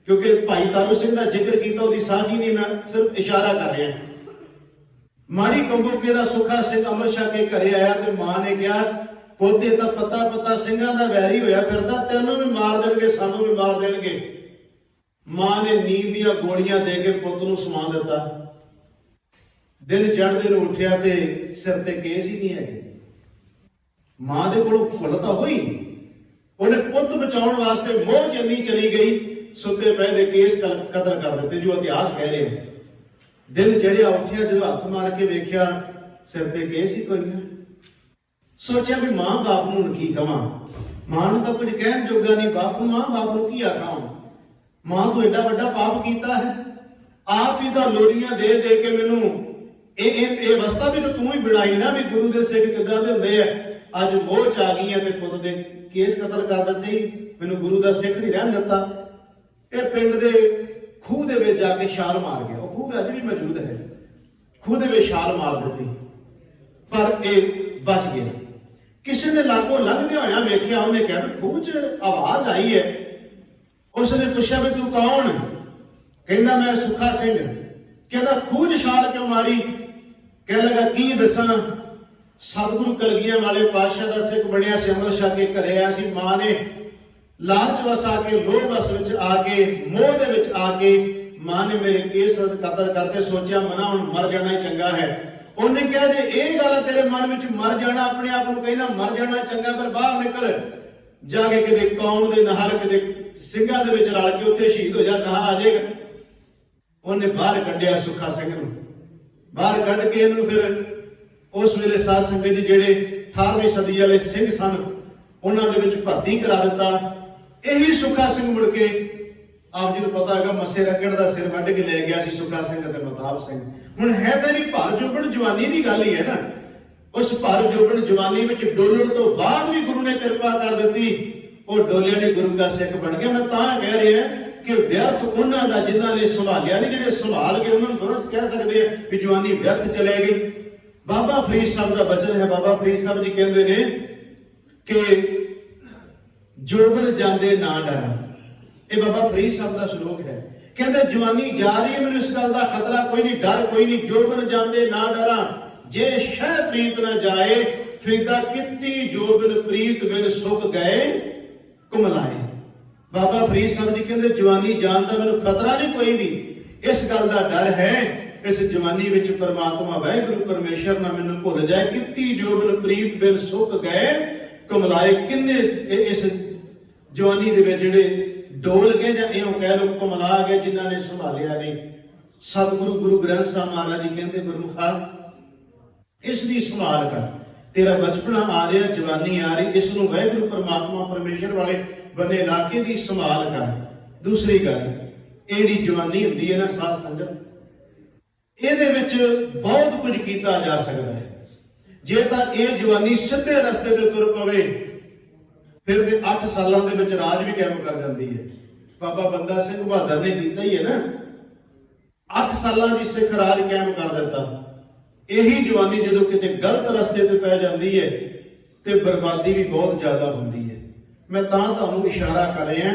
क्योंकि भाई तारू सिंह का जिक्र किया, उसकी साखी नहीं, मैं सिर्फ इशारा कर रहा। माड़ी कंबोगे का सुखा सिंह अमृत छक के घरे आया तो मां ने कहा, पोते तो पता पता सिंघां दा वैरी होया फिरदा, तैनूं भी मार देणगे सानूं भी मार देणगे। मां ने नींद दी गोलियां दे के पुत नूं समा दिता। दिन चढ़दे नूं उठिया ते सिर ते केस ही नहीं है। मां दे कोलों भुल तां होई, उन्हें पुत बचाउण वास्ते मोह च इंनी चली गई, सुते पए दे केस कतल कर दिते, जो इतिहास कह रहे हैं। दिन चढ़िया उठिया, जो हथ मार के वेख्या सिर ते केस ही कोई नहीं। सोचा भी मां बाप नूं की कहां, मां नूं तां कुछ कहण जोगा नहीं, बाप मां बाप नूं की आखां। मां तू एडा वड्डा पाप कीता है, आप ही तां लोरियां दे दे के मैनूं ਇਹ ਅਵਸਥਾ भी तो तू ही बनाई ना, भी गुरु दे सिख किदां दे हुंदे आ। अज मोह च आ गई है ते पुत दे केस कतल कर दित्ते, मैनूं गुरु दा सिख नहीं रहन दित्ता। ਇਹ ਪਿੰਡ ਦੇ ਖੂਹ ਦੇ ਵਿੱਚ ਜਾ ਕੇ ਛਾਲ ਮਾਰ ਗਿਆ। ਉਹ ਖੂਹ ਅੱਜ ਵੀ ਮੌਜੂਦ ਹੈ। ਖੂਹ ਦੇ ਵਿੱਚ ਛਾਲ ਮਾਰ ਦਿੱਤੀ, ਪਰ ਇਹ ਬਚ ਗਿਆ। ਕਿਸੇ ਨੇ ਲਾਗੋਂ ਲੰਘਦੇ ਹੋਇਆ ਵੇਖਿਆ, ਉਹਨੇ ਕਿਹਾ ਵੀ ਖੂਹ 'ਚ ਆਵਾਜ਼ ਆਈ ਹੈ। उसने पूछा भी तू कौन? कहता मैं सुखा सिंह। कहता खूह च छाल क्यों मारी? कह लगा की दसा, सतगुरु कलगियां वाले पातशाह दा सिख बनिया सी, अमृत छक के घरे आया सी। मां ने लालच वस आके, लोभ वस विच आके, मोह दे विच आके मां ने मेरे केस कतल करके सोचा मना हुण मर जाना ही चंगा है। उन्हें कहा जे ये गल तेरे मन विच मर जाना, अपने आप को कहना मर जाना चंगा, पर बाहर निकल जाके किते कौम दे नाल किते ਸਿੰਘਾਂ ਦੇ ਵਿੱਚ ਰਲ ਕੇ ਉੱਥੇ ਸ਼ਹੀਦ ਹੋ ਜਾ, ਨਾ ਆ ਜਾਏਗਾ। ਉਹਨੇ ਬਾਹਰ ਕੱਢਿਆ ਸੁੱਖਾ ਸਿੰਘ ਨੂੰ, ਬਾਹਰ ਕੱਢ ਕੇ ਇਹਨੂੰ ਫਿਰ ਉਸ ਵੇਲੇ ਸਾਧ ਸੰਗਤ ਜੀ ਜਿਹੜੇ 18ਵੀਂ ਸਦੀ ਵਾਲੇ ਸਿੰਘ ਸਨ, ਉਹਨਾਂ ਦੇ ਵਿੱਚ ਭਰਤੀ ਕਰਾ ਦਿੱਤਾ। ਇਹੀ ਸੁੱਖਾ ਸਿੰਘ ਮੁੜ ਕੇ ਆਪ ਜੀ ਨੂੰ ਪਤਾ ਹੈਗਾ ਮੱਸੇ ਰੰਗੜ ਦਾ ਸਿਰ ਵੱਢ ਕੇ ਲੈ ਗਿਆ ਸੀ ਸੁੱਖਾ ਸਿੰਘ ਅਤੇ ਮਹਿਤਾਬ ਸਿੰਘ। ਹੁਣ ਹੈ ਤਾਂ ਨਹੀਂ ਭਰ ਜੋਬਨ ਜਵਾਨੀ ਦੀ ਗੱਲ ਹੀ ਹੈ ਨਾ। ਉਸ ਭਰ ਜੋਬਨ ਜਵਾਨੀ ਵਿੱਚ ਡੋਲਣ ਤੋਂ ਬਾਅਦ ਵੀ ਗੁਰੂ ਨੇ ਕਿਰਪਾ ਕਰ ਦਿੱਤੀ, ਉਹ ਡੋਲਿਆ ਨੇ ਗੁਰੂ ਦਾ ਸਿੱਖ ਬਣ ਗਿਆ। ਮੈਂ ਤਾਂ ਕਹਿ ਰਿਹਾ ਕਿ ਵਿਅਰਥ ਉਹਨਾਂ ਦਾ ਜਿਨ੍ਹਾਂ ਨੇ ਸੰਭਾਲਿਆ ਨਹੀਂ, ਜਿਹੜੇ ਸੰਭਾਲ ਕੇ ਉਹਨਾਂ ਨੂੰ ਥੋੜਾ ਕਹਿ ਸਕਦੇ ਆ ਵੀ ਜਵਾਨੀ ਵਿਅਰਥ ਚਲੇ ਗਈ। ਬਾਬਾ ਫਰੀਦ ਸਾਹਿਬ ਦਾ ਬਚਨ ਹੈ। ਬਾਬਾ ਫਰੀਦ ਸਾਹਿਬ ਜੀ ਕਹਿੰਦੇ ਨੇ ਕਿ ਜੋਬਨ ਜਾਂਦੇ ਨਾ ਡਰਾਂ। ਇਹ ਬਾਬਾ ਫਰੀਦ ਸਾਹਿਬ ਦਾ ਸ਼ਲੋਕ ਹੈ। ਕਹਿੰਦੇ ਜਵਾਨੀ ਜਾ ਰਹੀ ਹੈ, ਮੈਨੂੰ ਇਸ ਗੱਲ ਦਾ ਖਤਰਾ ਕੋਈ ਨਹੀਂ, ਡਰ ਕੋਈ ਨਹੀਂ। ਜੋਬਨ ਜਾਂਦੇ ਨਾ ਡਰਾਂ, ਜੇ ਸ਼ਹਿ ਪ੍ਰੀਤ ਨਾ ਜਾਏ, ਫਰੀਦਾ ਕਿੱਤੀ ਜੋਬਨ ਪ੍ਰੀਤ ਬਿਨ ਸੁੱਕ ਗਏ ਘੁਮਲਾਏ। ਬਾਬਾ ਫਰੀਦ ਸਾਹਿਬ ਜੀ ਕਹਿੰਦੇ ਜਵਾਨੀ ਜਾਣ ਦਾ ਮੈਨੂੰ ਖਤਰਾ ਨਹੀਂ ਕੋਈ ਵੀ, ਇਸ ਗੱਲ ਦਾ ਡਰ ਹੈ ਇਸ ਜਵਾਨੀ ਵਿੱਚ ਪਰਮਾਤਮਾ ਵਾਹਿਗੁਰੂ ਪਰਮੇਸ਼ਰ ਨਾ ਮੈਨੂੰ ਭੁੱਲ ਜਾਏ। ਕਿੱਤੀ ਜੋਬਨ ਪ੍ਰੀਤ ਬਿਨ ਸੁੱਕ ਗਏ ਘੁਮਲਾਏ। ਕਿੰਨੇ ਇਸ ਜਵਾਨੀ ਦੇ ਵਿੱਚ ਜਿਹੜੇ ਡੋਲ ਗਏ ਜਾਂ ਇਉਂ ਕਹਿ ਲਓ ਘੁਮਲਾ ਗਏ, ਜਿਨ੍ਹਾਂ ਨੇ ਸੰਭਾਲਿਆ ਨਹੀਂ। ਸਤਿਗੁਰੂ ਗੁਰੂ ਗ੍ਰੰਥ ਸਾਹਿਬ ਮਹਾਰਾਜ ਜੀ ਕਹਿੰਦੇ ਗੁਰਮੁਖਾ ਇਸ ਦੀ ਸੰਭਾਲ ਕਰ, तेरा बचपना आ रहा, जवानी आ रही, इस नूं वाहिगुरू परमात्मा परमेश्वर वाले बने इलाके की संभाल कर। दूसरी गल इहड़ी जवानी हुंदी है ना साध संगत, इहदे विच बहुत कुछ कीता जा सकता है। जे तां इह जवानी सीधे रस्ते ते तुर पवे फिर ते 8 सालां दे विच राज भी कायम कर जांदी है। बाबा बंदा सिंह बहादुर ने कीता ही है ना, 8 सालां दी सिख राज कायम कर दिता। यही जवानी जो किते गलत रस्ते पे पै जाती है तो बर्बादी भी बहुत ज्यादा होती है। मैं तुहानूं इशारा कर रहा,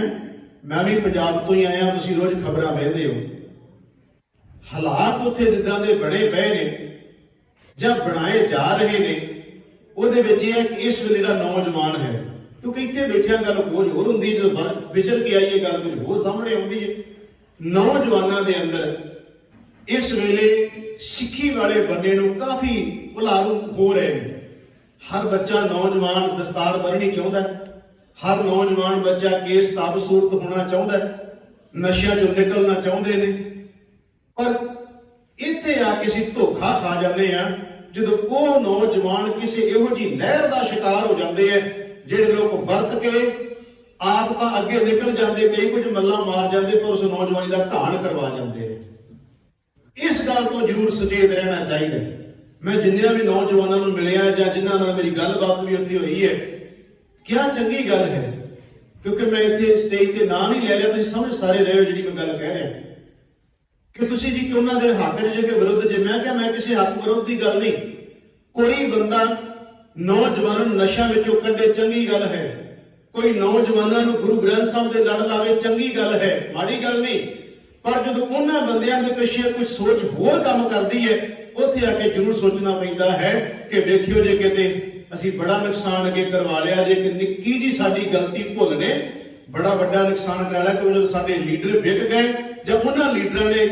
मैं भी पंजाब तो ही आया, तुसीं रोज खबरां वेखदे हो। हालात उत्थे जिद्दां दे बने पए ने जां बनाए जा रहे ने, उहदे विच इह है कि इस वेले दा नौजवान है, क्योंकि इत्थे बैठिया गल कुछ होर हुंदी, जो विचर के आईए गल कुछ होर सामने आउंदी है। नौजवानों के अंदर इस वेले सिक्खी वाले बन्ने नूं काफी उलारू हो रहे हैं। हर बच्चा नौजवान दस्तार बन्ननी चाहुंदा है, हर नौजवान बच्चा केस साफ सूरत होना चाहुंदा है, नशियां चों निकलना चाहुंदे ने। पर इत्थे आके असीं धोखा खा जांदे आ जदों ओह नौजवान किसी इहो जी लहर का शिकार हो जाते हैं, जिहड़े लोग वरत के आप तां अगे निकल जाते, कई कुछ मल्लां मार जाते, पर उस नौजवानी का घाण करवा जाते हैं। इस गल तो जरूर सचेत रहना चाहिए। मैं जिन्नियां भी नौजवानों को मिलिया जां जिन्हां नाल मेरी गलबात भी उत्थे हुई है, क्या चंगी गल है, क्योंकि मैं इत्थे स्टेज ते नाम नहीं ले रहा, तुसीं समझ सारे रहे हो जिहड़ी मैं गल कह रहा। कि तुसी जी कि उन्हां दे हक च जे विरुद्ध जे। मैं क्या, मैं किसी हक विरुद्ध की गल नहीं। कोई बंदा नौजवानों नशा विचों कढे, चंगी गल है। कोई नौजवानों नूं गुरु ग्रंथ साहिब दे लड़ लावे, चंगी गल है, माड़ी गल नहीं। पर जो उन्हां बंदियां दे पिछे कोई सोच होर काम करदी है, उत्थे आके जरूर सोचना पैंदा है कि वेखियो जे किते असीं बड़ा नुकसान अगे करवा लिया जे, कि निक्की जी साडी गलती भुल ने बड़ा वड्डा नुकसान करा लिया। क्योंकि जो साडे लीडर विक गए जब उन्हां लीडरां ने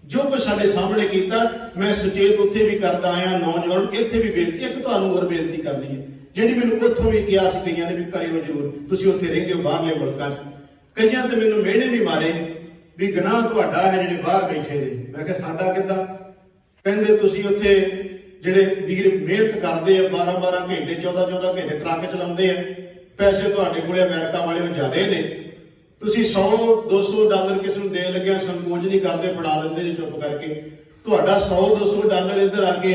जो कुछ साडे सामने कीता, मैं सुचेत उत्थे भी करदा आया, नौजवान इत्थे भी बेनती, एक तुहानूं होर बेनती करनी है जिहड़ी मैनूं उत्थों भी किहा सी, कईयां ने भी करियो जरूर, तुसीं उत्थे रहिंदे हो बाहरले मुल्कां 'च। कईयां ते मैनूं मिहणे भी मारे भी गनाह तुहाडा है जिहड़े बाहर बैठे ने। मैं किहा साडा किद्दां? कहंदे तुसीं उत्थे जिहड़े वीर मिहनत करदे आ 12-12 घंटे 14-14 घंटे ट्रक चलाउंदे आ, पैसे तुहाडे कोले अमेरिका वाले ज्यादा ने, तुसीं $100-200 किसी नूं देण लग्गिआ संकोच नहीं करदे, फड़ा दिंदे जी चुप करके। तुहाडा $100-200 इधर आके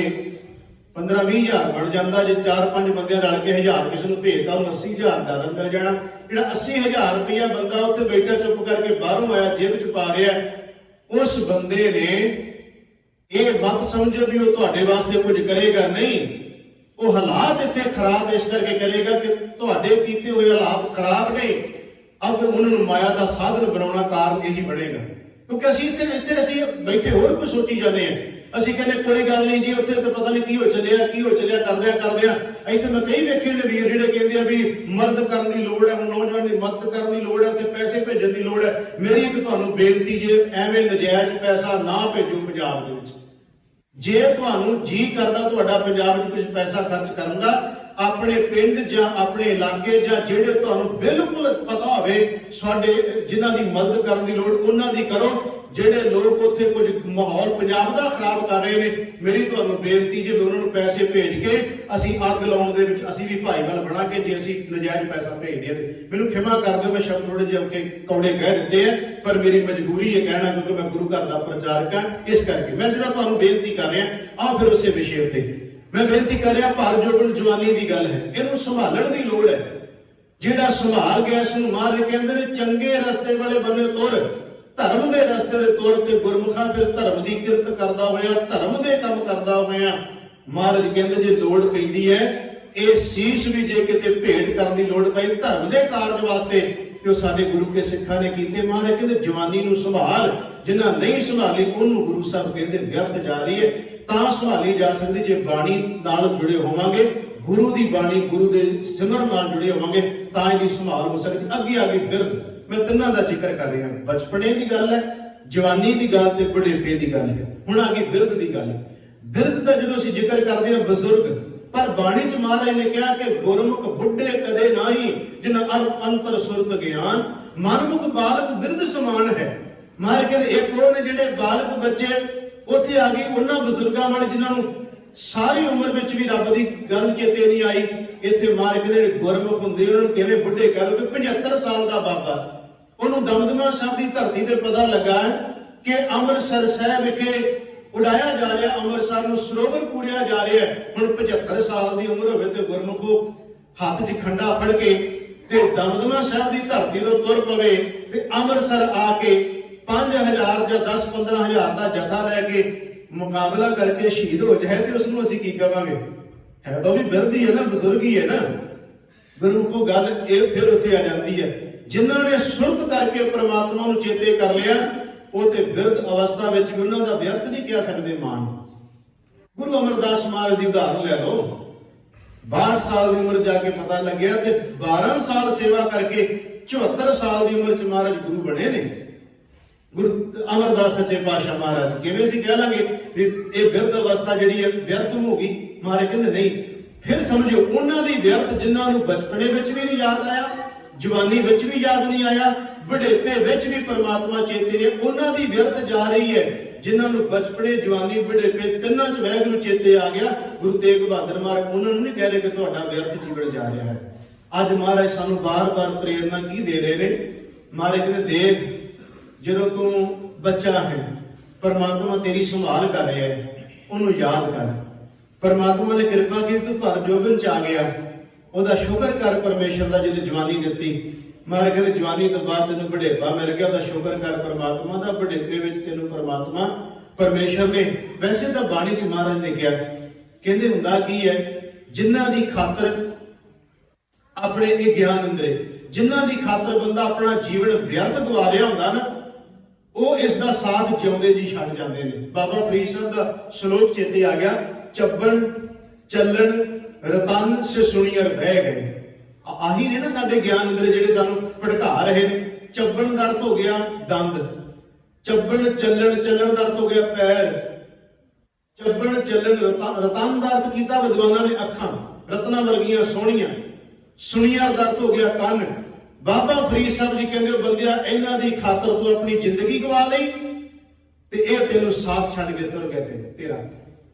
15-20 हज़ार बन जाता जे 4-5 बंदे रल के 1000 किसी नूं भेजता, उन्हें $80,000 मिल जाना। जिहड़ा $80,000 बंदा उत्थे बैठा चुप करके बाहरों आया जेब च पा रहा, उस बंदे ने ये मत समझो भी वो तुहाडे वास्ते कुछ करेगा, नहीं। वो हालात इत्थे खराब इस करके करेगा कि तुहाडे कीते हुए हालात खराब ने, अब उन्होंने माया का साधन बनाना कारण यही बनेगा। क्योंकि असीं इत्थे असीं बैठे होर कुछ सोची जाने हैं। असीं कहने कोई गल नहीं जी, उत्थे तो पता नहीं की हो चलिया करदिया इत्थे मैं कई वेखे ने वीर जिहड़े कहंदे आ भी मदद करन दी लोड़ है, नौजवान की मदद करन दी लोड़ है, उत्थे पैसे भेजण दी लोड़ है। मेरी एक तुहानूं बेनती जे, एवें नजायज पैसा ना भेजो पंजाब दे विच। जे तुहानूं जी करदा तुहाडा पंजाब विच कुछ पैसा खर्च करन दा, अपने पिंड जां अपने इलाके जां जिहड़े तुहानूं बिल्कुल पता होवे साडे जिन्हां दी मदद करन दी लोड़, उन्हां दी करो। ਜਿਹੜੇ ਲੋਕ ਉੱਥੇ ਕੁਝ ਮਾਹੌਲ ਪੰਜਾਬ ਦਾ ਖਰਾਬ ਕਰ ਰਹੇ ਨੇ, ਮੇਰੀ ਤੁਹਾਨੂੰ ਬੇਨਤੀ ਜੇ ਉਹਨਾਂ ਨੂੰ ਪੈਸੇ ਭੇਜ ਕੇ ਅਸੀਂ ਅੱਗ ਲਾਉਣ ਦੇ ਵਿੱਚ ਅਸੀਂ ਵੀ ਭਾਈਵਾਲ ਬਣਾਂਗੇ ਜੇ ਅਸੀਂ ਨਜਾਇਜ਼ ਪੈਸਾ ਭੇਜਦੇ ਆ। ਤੇ ਮੈਨੂੰ ਖਿਮਾ ਕਰ ਦਿਓ, ਮੈਂ ਸ਼ਬਦ ਥੋੜੇ ਜਿਹੇ ਔਖੇ ਕੌੜੇ ਕਹਿ ਦਿੱਤੇ ਆ, ਪਰ ਮੇਰੀ ਮਜਬੂਰੀ ਹੈ ਕਹਿਣਾ ਕਿਉਂਕਿ ਮੈਂ ਗੁਰੂ ਘਰ ਦਾ ਪ੍ਰਚਾਰਕ ਹਾਂ। ਇਸ ਕਰਕੇ ਮੈਂ ਜਿਹੜਾ ਤੁਹਾਨੂੰ ਬੇਨਤੀ ਕਰ ਰਿਹਾ, ਆਓ ਫਿਰ ਉਸੇ ਵਿਸ਼ੇ ਉੱਤੇ ਮੈਂ ਬੇਨਤੀ ਕਰ ਰਿਹਾ। ਭਾਰਤ ਜੋੜਨ ਜਵਾਨੀ ਦੀ ਗੱਲ ਹੈ, ਇਹਨੂੰ ਸੰਭਾਲਣ ਦੀ ਲੋੜ ਹੈ। ਜਿਹੜਾ ਸੰਭਾਲ ਗਿਆ ਇਸ ਨੂੰ ਮਹਾਰਾਜ ਕਹਿੰਦੇ ਨੇ ਚੰਗੇ ਰਸਤੇ ਵਾਲੇ ਬੰਨੇ ਤੁਰ, ਧਰਮ ਦੇ ਰਸਤੇ ਦੇ ਤੁਰ ਤੇ ਗੁਰਮੁਖਾਂ ਫਿਰ ਧਰਮ ਦੀ ਕਿਰਤ ਕਰਦਾ ਹੋਇਆ, ਧਰਮ ਦੇ ਕੰਮ ਕਰਦਾ ਹੋਇਆ। ਮਹਾਰਾਜ ਕਹਿੰਦੇ ਜੇ ਲੋੜ ਪੈਂਦੀ ਹੈ ਇਹ ਸੀਸ ਵੀ ਜੇ ਕਿਤੇ ਭੇਟ ਕਰਨ ਦੀ ਲੋੜ ਪਈ ਧਰਮ ਦੇ ਕਾਰਜ ਵਾਸਤੇ, ਜੋ ਸਾਡੇ ਗੁਰੂ ਕੇ ਸਿੱਖਾਂ ਨੇ ਕੀਤੇ। ਮਹਾਰਾਜ ਕਹਿੰਦੇ ਜਵਾਨੀ ਨੂੰ ਸੰਭਾਲ, ਜਿਨ੍ਹਾਂ ਨਹੀਂ ਸੰਭਾਲੀ ਉਹਨੂੰ ਗੁਰੂ ਸਾਹਿਬ ਕਹਿੰਦੇ ਵਿਅਰਥ ਜਾ ਰਹੀ ਹੈ। ਤਾਂ ਸੰਭਾਲੀ ਜਾ ਸਕਦੀ ਜੇ ਬਾਣੀ ਨਾਲ ਜੁੜੇ ਹੋਵਾਂਗੇ, ਗੁਰੂ ਦੀ ਬਾਣੀ ਗੁਰੂ ਦੇ ਸਿਮਰਨ ਨਾਲ ਜੁੜੇ ਹੋਵਾਂਗੇ, ਤਾਂ ਇਹਦੀ ਸੰਭਾਲ ਹੋ ਸਕਦੀ। ਅੱਗੇ ਬਿਰਧ, मैं तिन्हां दा जिक्र कर रहा, बचपने की गल है, जवानी की गल ते बुढ़ेपे की गल है। हुण आ गई बिरध की गल। बिरध का जो असीं जिक्र करते हैं बजुर्ग, पर बाणी च महाराज ने कहा कि गुरमुख बुढ़े कदे नाही, जिन्हां अंतर सुरत ज्ञान, मनमुख बालक बिरध समान है। महाराज कहते एक वो ने जिहड़े बालक बच्चे उत्थे आ गई उन्हां बजुर्गां वाले जिन्हां नूं सारी उम्र विच भी रब दी गल चेते नहीं आई। इत्थे महाराज कहते गुरमुख हुंदे उन्हां नूं किवें बुढ़े कह लो कि 75 साल का बाबा, ਉਹਨੂੰ ਦਮਦਮਾ ਸਾਹਿਬ ਦੀ ਧਰਤੀ ਤੇ ਪਤਾ ਲੱਗਾ ਕਿ ਅੰਮ੍ਰਿਤਸਰ ਸਾਹਿਬ ਵਿਖੇ ਉਡਾਇਆ ਜਾ ਰਿਹਾ, ਅੰਮ੍ਰਿਤਸਰ ਨੂੰ ਸਰੋਵਰ ਪੂਰਿਆ ਜਾ ਰਿਹਾ। ਹੁਣ 75 ਸਾਲ ਦੀ ਉਮਰ ਹੋਵੇ ਤੇ ਗੁਰਮੁਖੋ ਹੱਥ 'ਚ ਖੰਡਾ ਫੜ ਕੇ ਤੇ ਦਮਦਮਾ ਸਾਹਿਬ ਦੀ ਧਰਤੀ ਤੋਂ ਤੁਰ ਪਵੇ ਤੇ ਅੰਮ੍ਰਿਤਸਰ ਆ ਕੇ 5000 ਜਾਂ 10-15,000 ਦਾ ਜਥਾ ਲੈ ਕੇ ਮੁਕਾਬਲਾ ਕਰਕੇ ਸ਼ਹੀਦ ਹੋ ਜਾਏ ਤੇ ਉਸ ਨੂੰ ਅਸੀਂ ਕੀ ਕਵਾਂਗੇ? ਹੈ ਤਾਂ ਵੀ ਬਿਰਧੀ ਹੈ ਨਾ, ਬਜ਼ੁਰਗ ਹੀ ਹੈ ਨਾ। ਗੁਰਮੁਖੋ ਗੱਲ ਇਹ ਫਿਰ ਉੱਥੇ ਆ ਜਾਂਦੀ ਹੈ, ਜਿਨ੍ਹਾਂ ਨੇ ਸੁਰਤ ਕਰਕੇ ਪ੍ਰਮਾਤਮਾ ਨੂੰ ਚੇਤੇ ਕਰ ਲਿਆ ਉਹ ਤੇ ਬਿਰਧ ਅਵਸਥਾ ਵਿੱਚ ਵੀ ਉਹਨਾਂ ਦਾ ਵਿਅਰਥ ਨਹੀਂ ਕਹਿ ਸਕਦੇ ਮਾਨ। ਗੁਰੂ ਅਮਰਦਾਸ ਮਹਾਰਾਜ ਦੀ ਉਦਾਹਰਨ ਲੈ ਲਓ, 62 ਸਾਲ ਦੀ ਉਮਰ ਜਾ ਕੇ ਪਤਾ ਲੱਗਿਆ ਤੇ 12 ਸਾਲ ਸੇਵਾ ਕਰਕੇ 74 ਸਾਲ ਦੀ ਉਮਰ ਚ ਮਹਾਰਾਜ ਗੁਰੂ ਬਣੇ ਨੇ। ਗੁਰੂ ਅਮਰਦਾਸ ਸੱਚੇ ਪਾਤਸ਼ਾਹ ਮਹਾਰਾਜ ਕਿਵੇਂ ਸੀ ਕਹਿ ਲਾਂਗੇ ਵੀ ਇਹ ਬਿਰਧ ਅਵਸਥਾ ਜਿਹੜੀ ਹੈ ਵਿਅਰਥ ਹੋ ਗਈ? ਮਹਾਰਾਜ ਕਹਿੰਦੇ ਨਹੀਂ, ਫਿਰ ਸਮਝੋ ਉਹਨਾਂ ਦੀ ਵਿਅਰਥ ਜਿਨ੍ਹਾਂ ਨੂੰ ਬਚਪਨੇ ਵਿੱਚ ਵੀ ਨਹੀਂ ਯਾਦ ਆਇਆ, ਜਵਾਨੀ ਵਿੱਚ ਵੀ ਯਾਦ ਨਹੀਂ ਆਇਆ, ਬੁਢੇਪੇ ਵਿੱਚ ਵੀ ਪਰਮਾਤਮਾ ਚੇਤੇ ਰਿਹਾ, ਉਹਨਾਂ ਦੀ ਵਿਅਰਥ ਜਾ ਰਹੀ ਹੈ। ਜਿਨ੍ਹਾਂ ਨੂੰ ਬਚਪਨੇ ਜਵਾਨੀ ਬੁਢੇਪੇ ਤਿੰਨਾਂ ਚ ਵਾਹਿਗੁਰੂ ਚੇਤੇ ਆ ਗਿਆ, ਗੁਰੂ ਤੇਗ ਬਹਾਦਰ ਮਹਾਰਾਜ ਉਹਨਾਂ ਨੂੰ ਨਹੀਂ ਕਹਿ ਰਹੇ ਕਿ ਤੁਹਾਡਾ ਵਿਅਰਥ ਜੀਵਨ ਜਾ ਰਿਹਾ ਹੈ। ਅੱਜ ਮਹਾਰਾਜ ਸਾਨੂੰ ਬਾਰ-ਬਾਰ ਪ੍ਰੇਰਨਾ ਕੀ ਦੇ ਰਹੇ ਨੇ? ਮਹਾਰਾਜ ਕਹਿੰਦੇ ਦੇਖ, ਜਦੋਂ ਤੂੰ ਬੱਚਾ ਹੈ ਪਰਮਾਤਮਾ ਤੇਰੀ ਸੰਭਾਲ ਕਰ ਰਿਹਾ ਹੈ, ਉਹਨੂੰ ਯਾਦ ਕਰ। ਪਰਮਾਤਮਾ ਨੇ ਕਿਰਪਾ ਕੀਤੀ, ਤੂੰ ਭਰ ਜੋਬਨ ਚ ਆ ਗਿਆ, ਉਹਦਾ ਸ਼ੁਕਰ ਕਰ ਪਰਮੇਸ਼ਰ ਦਾ ਜਿਹਨੇ ਜਵਾਨੀ ਦਿੱਤੀ। महाराज कहते जवानी तो बाद तेन बुढ़ेपा मिल गया, ਉਹਦਾ ਸ਼ੁਕਰ कर परमात्मा का, बुढ़ेपे ਵਿੱਚ ਤੈਨੂੰ परमात्मा परमेश्वर ने। वैसे तो बाणी च महाराज ने कहा, कहते हुंदा की है, जिन्हां दी खातर अपने ये ज्ञान अंदरे, जिन्हां दी खातर बंदा अपना जीवन व्यर्थ गवा रहा हुंदा ना, वो इसका साथ जिउंदे जी छड्ड जांदे ने। बाबा फरीद साहब का श्लोक चेते आ गया, ਚੱਬਣ ਚੱਲਣ रतन से सुनियर बह गए। आही ने ना साडे ज्ञान अंदर ਜਿਹੜੇ ਸਾਨੂੰ ਭਟਕਾ ਰਹੇ ਨੇ। ਚੱਬਣ ਦਾ ਅਰਥ ਹੋ ਗਿਆ ਦੰਦ, ਚੱਬਣ ਚੱਲਣ, ਚੱਲਣ ਦਾ ਅਰਥ ਹੋ ਗਿਆ ਪੈਰ, ਚੱਬਣ ਚੱਲਣ ਰਤਨ ਦਾ ਅਰਥ ਕੀਤਾ ਵਿਦਵਾਨਾਂ ਨੇ ਅੱਖਾਂ, ਰਤਨਾਂ ਵਰਗੀਆਂ ਸੋਹਣੀਆਂ। ਸੁਣੀਆਂ ਦਾ ਅਰਥ ਹੋ ਗਿਆ ਕੰਨ। ਬਾਬਾ ਫਰੀਦ ਸਾਹਿਬ ਜੀ ਕਹਿੰਦੇ ਬੰਦਿਆ ਇਹਨਾਂ ਦੀ ਖਾਤਰ ਤੂੰ ਆਪਣੀ ਜ਼ਿੰਦਗੀ ਗਵਾ ਲਈ ਤੇ ਇਹ ਤੈਨੂੰ ਸਾਥ ਛੱਡ ਕੇ ਤੁਰ ਗਏ ਤੇਰਾ।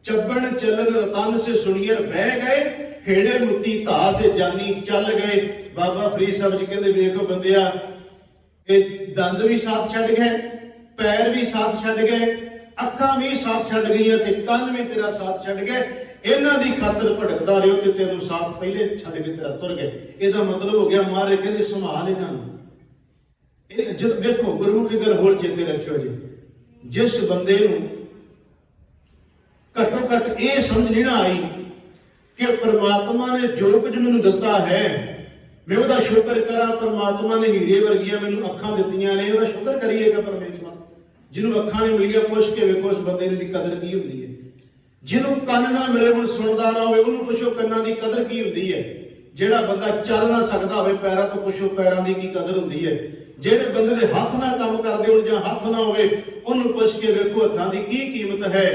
ਚੱਬਣ ਚੱਲਣ ਰਤਨ ਸੇ ਸੁਣੀਅਰ ਬਹਿ ਗਏ, ਹੇੜੇ ਮੁੱਤੀ ਧਾ ਸੇ ਜਾਨੀ ਚੱਲ ਗਏ। ਬਾਬਾ ਫਰੀਦ ਸਾਹਿਬ ਜੀ ਕਹਿੰਦੇ ਵੇਖੋ ਬੰਦਿਆ, ਇਹ ਦੰਦ ਵੀ ਸਾਥ ਛੱਡ ਗਏ, ਪੈਰ ਵੀ ਸਾਥ ਛੱਡ ਗਏ, ਅੱਖਾਂ ਵੀ ਸਾਥ ਛੱਡ ਗਈਆਂ ਤੇ ਕੰਨ ਵੀ ਤੇਰਾ ਸਾਥ ਛੱਡ ਗਏ। ਇਹਨਾਂ ਦੀ ਖਾਤਰ ਭਟਕਦਾ ਰਿਓ ਤੇ ਤੈਨੂੰ ਸਾਥ ਪਹਿਲੇ ਛੱਡ ਕੇ ਤੇਰਾ ਤੁਰ ਗਏ। ਇਹਦਾ ਮਤਲਬ ਹੋ ਗਿਆ ਮਹਾਰਾਜ ਕਹਿੰਦੇ ਸੰਭਾਲ ਇਹਨਾਂ ਨੂੰ। ਇਹ ਜਦ ਵੇਖੋ ਗੁਰਮੁਖੀ ਗੱਲ ਹੋਰ ਚੇਤੇ ਰੱਖਿਓ ਜੀ, ਜਿਸ ਬੰਦੇ ਨੂੰ ਘੱਟੋ ਘੱਟ ਇਹ ਸਮਝ ਨਹੀਂ ਨਾ ਆਈ ਕਿ परमात्मा ने जो कुछ मैनू दिता है मैं ਉਹਦਾ शुक्र करा, परमात्मा ने हीरे वर्गियां मैनू अखां दित्तियां ने, ਉਹਦਾ शुक्र करिएगा परमेश्वर। ਜਿਹਨੂੰ ਅੱਖਾਂ ਨਹੀਂ ਮਿਲੀਆਂ ਪੁੱਛ ਕੇ ਵੇਖੋ ਉਸ ਬੰਦੇ ਦੀ ਕਦਰ ਕੀ ਹੁੰਦੀ ਹੈ। ਜਿਹਨੂੰ ਕੰਨ ਨਾ ਮਿਲੇ, ਹੁਣ ਸੁਣਦਾ ਨਾ ਹੋਵੇ, ਉਹਨੂੰ ਪੁੱਛੋ ਕੰਨਾਂ ਦੀ ਕਦਰ ਕੀ ਹੁੰਦੀ ਹੈ। ਜਿਹੜਾ ਬੰਦਾ ਚੱਲ ਨਾ ਸਕਦਾ ਹੋਵੇ, ਪੈਰਾਂ ਤੋਂ ਪੁੱਛੋ ਪੈਰਾਂ ਦੀ ਕੀ ਕਦਰ ਹੁੰਦੀ ਹੈ। ਜਿਹੜੇ ਬੰਦੇ ਦੇ ਹੱਥ ਨਾਲ ਕੰਮ ਕਰਦੇ ਹੋਣ ਜਾਂ ਹੱਥ ਨਾ ਹੋਵੇ, ਉਹਨੂੰ ਪੁੱਛ ਕੇ ਵੇਖੋ ਹੱਥਾਂ ਦੀ ਕੀ ਕੀਮਤ ਹੈ।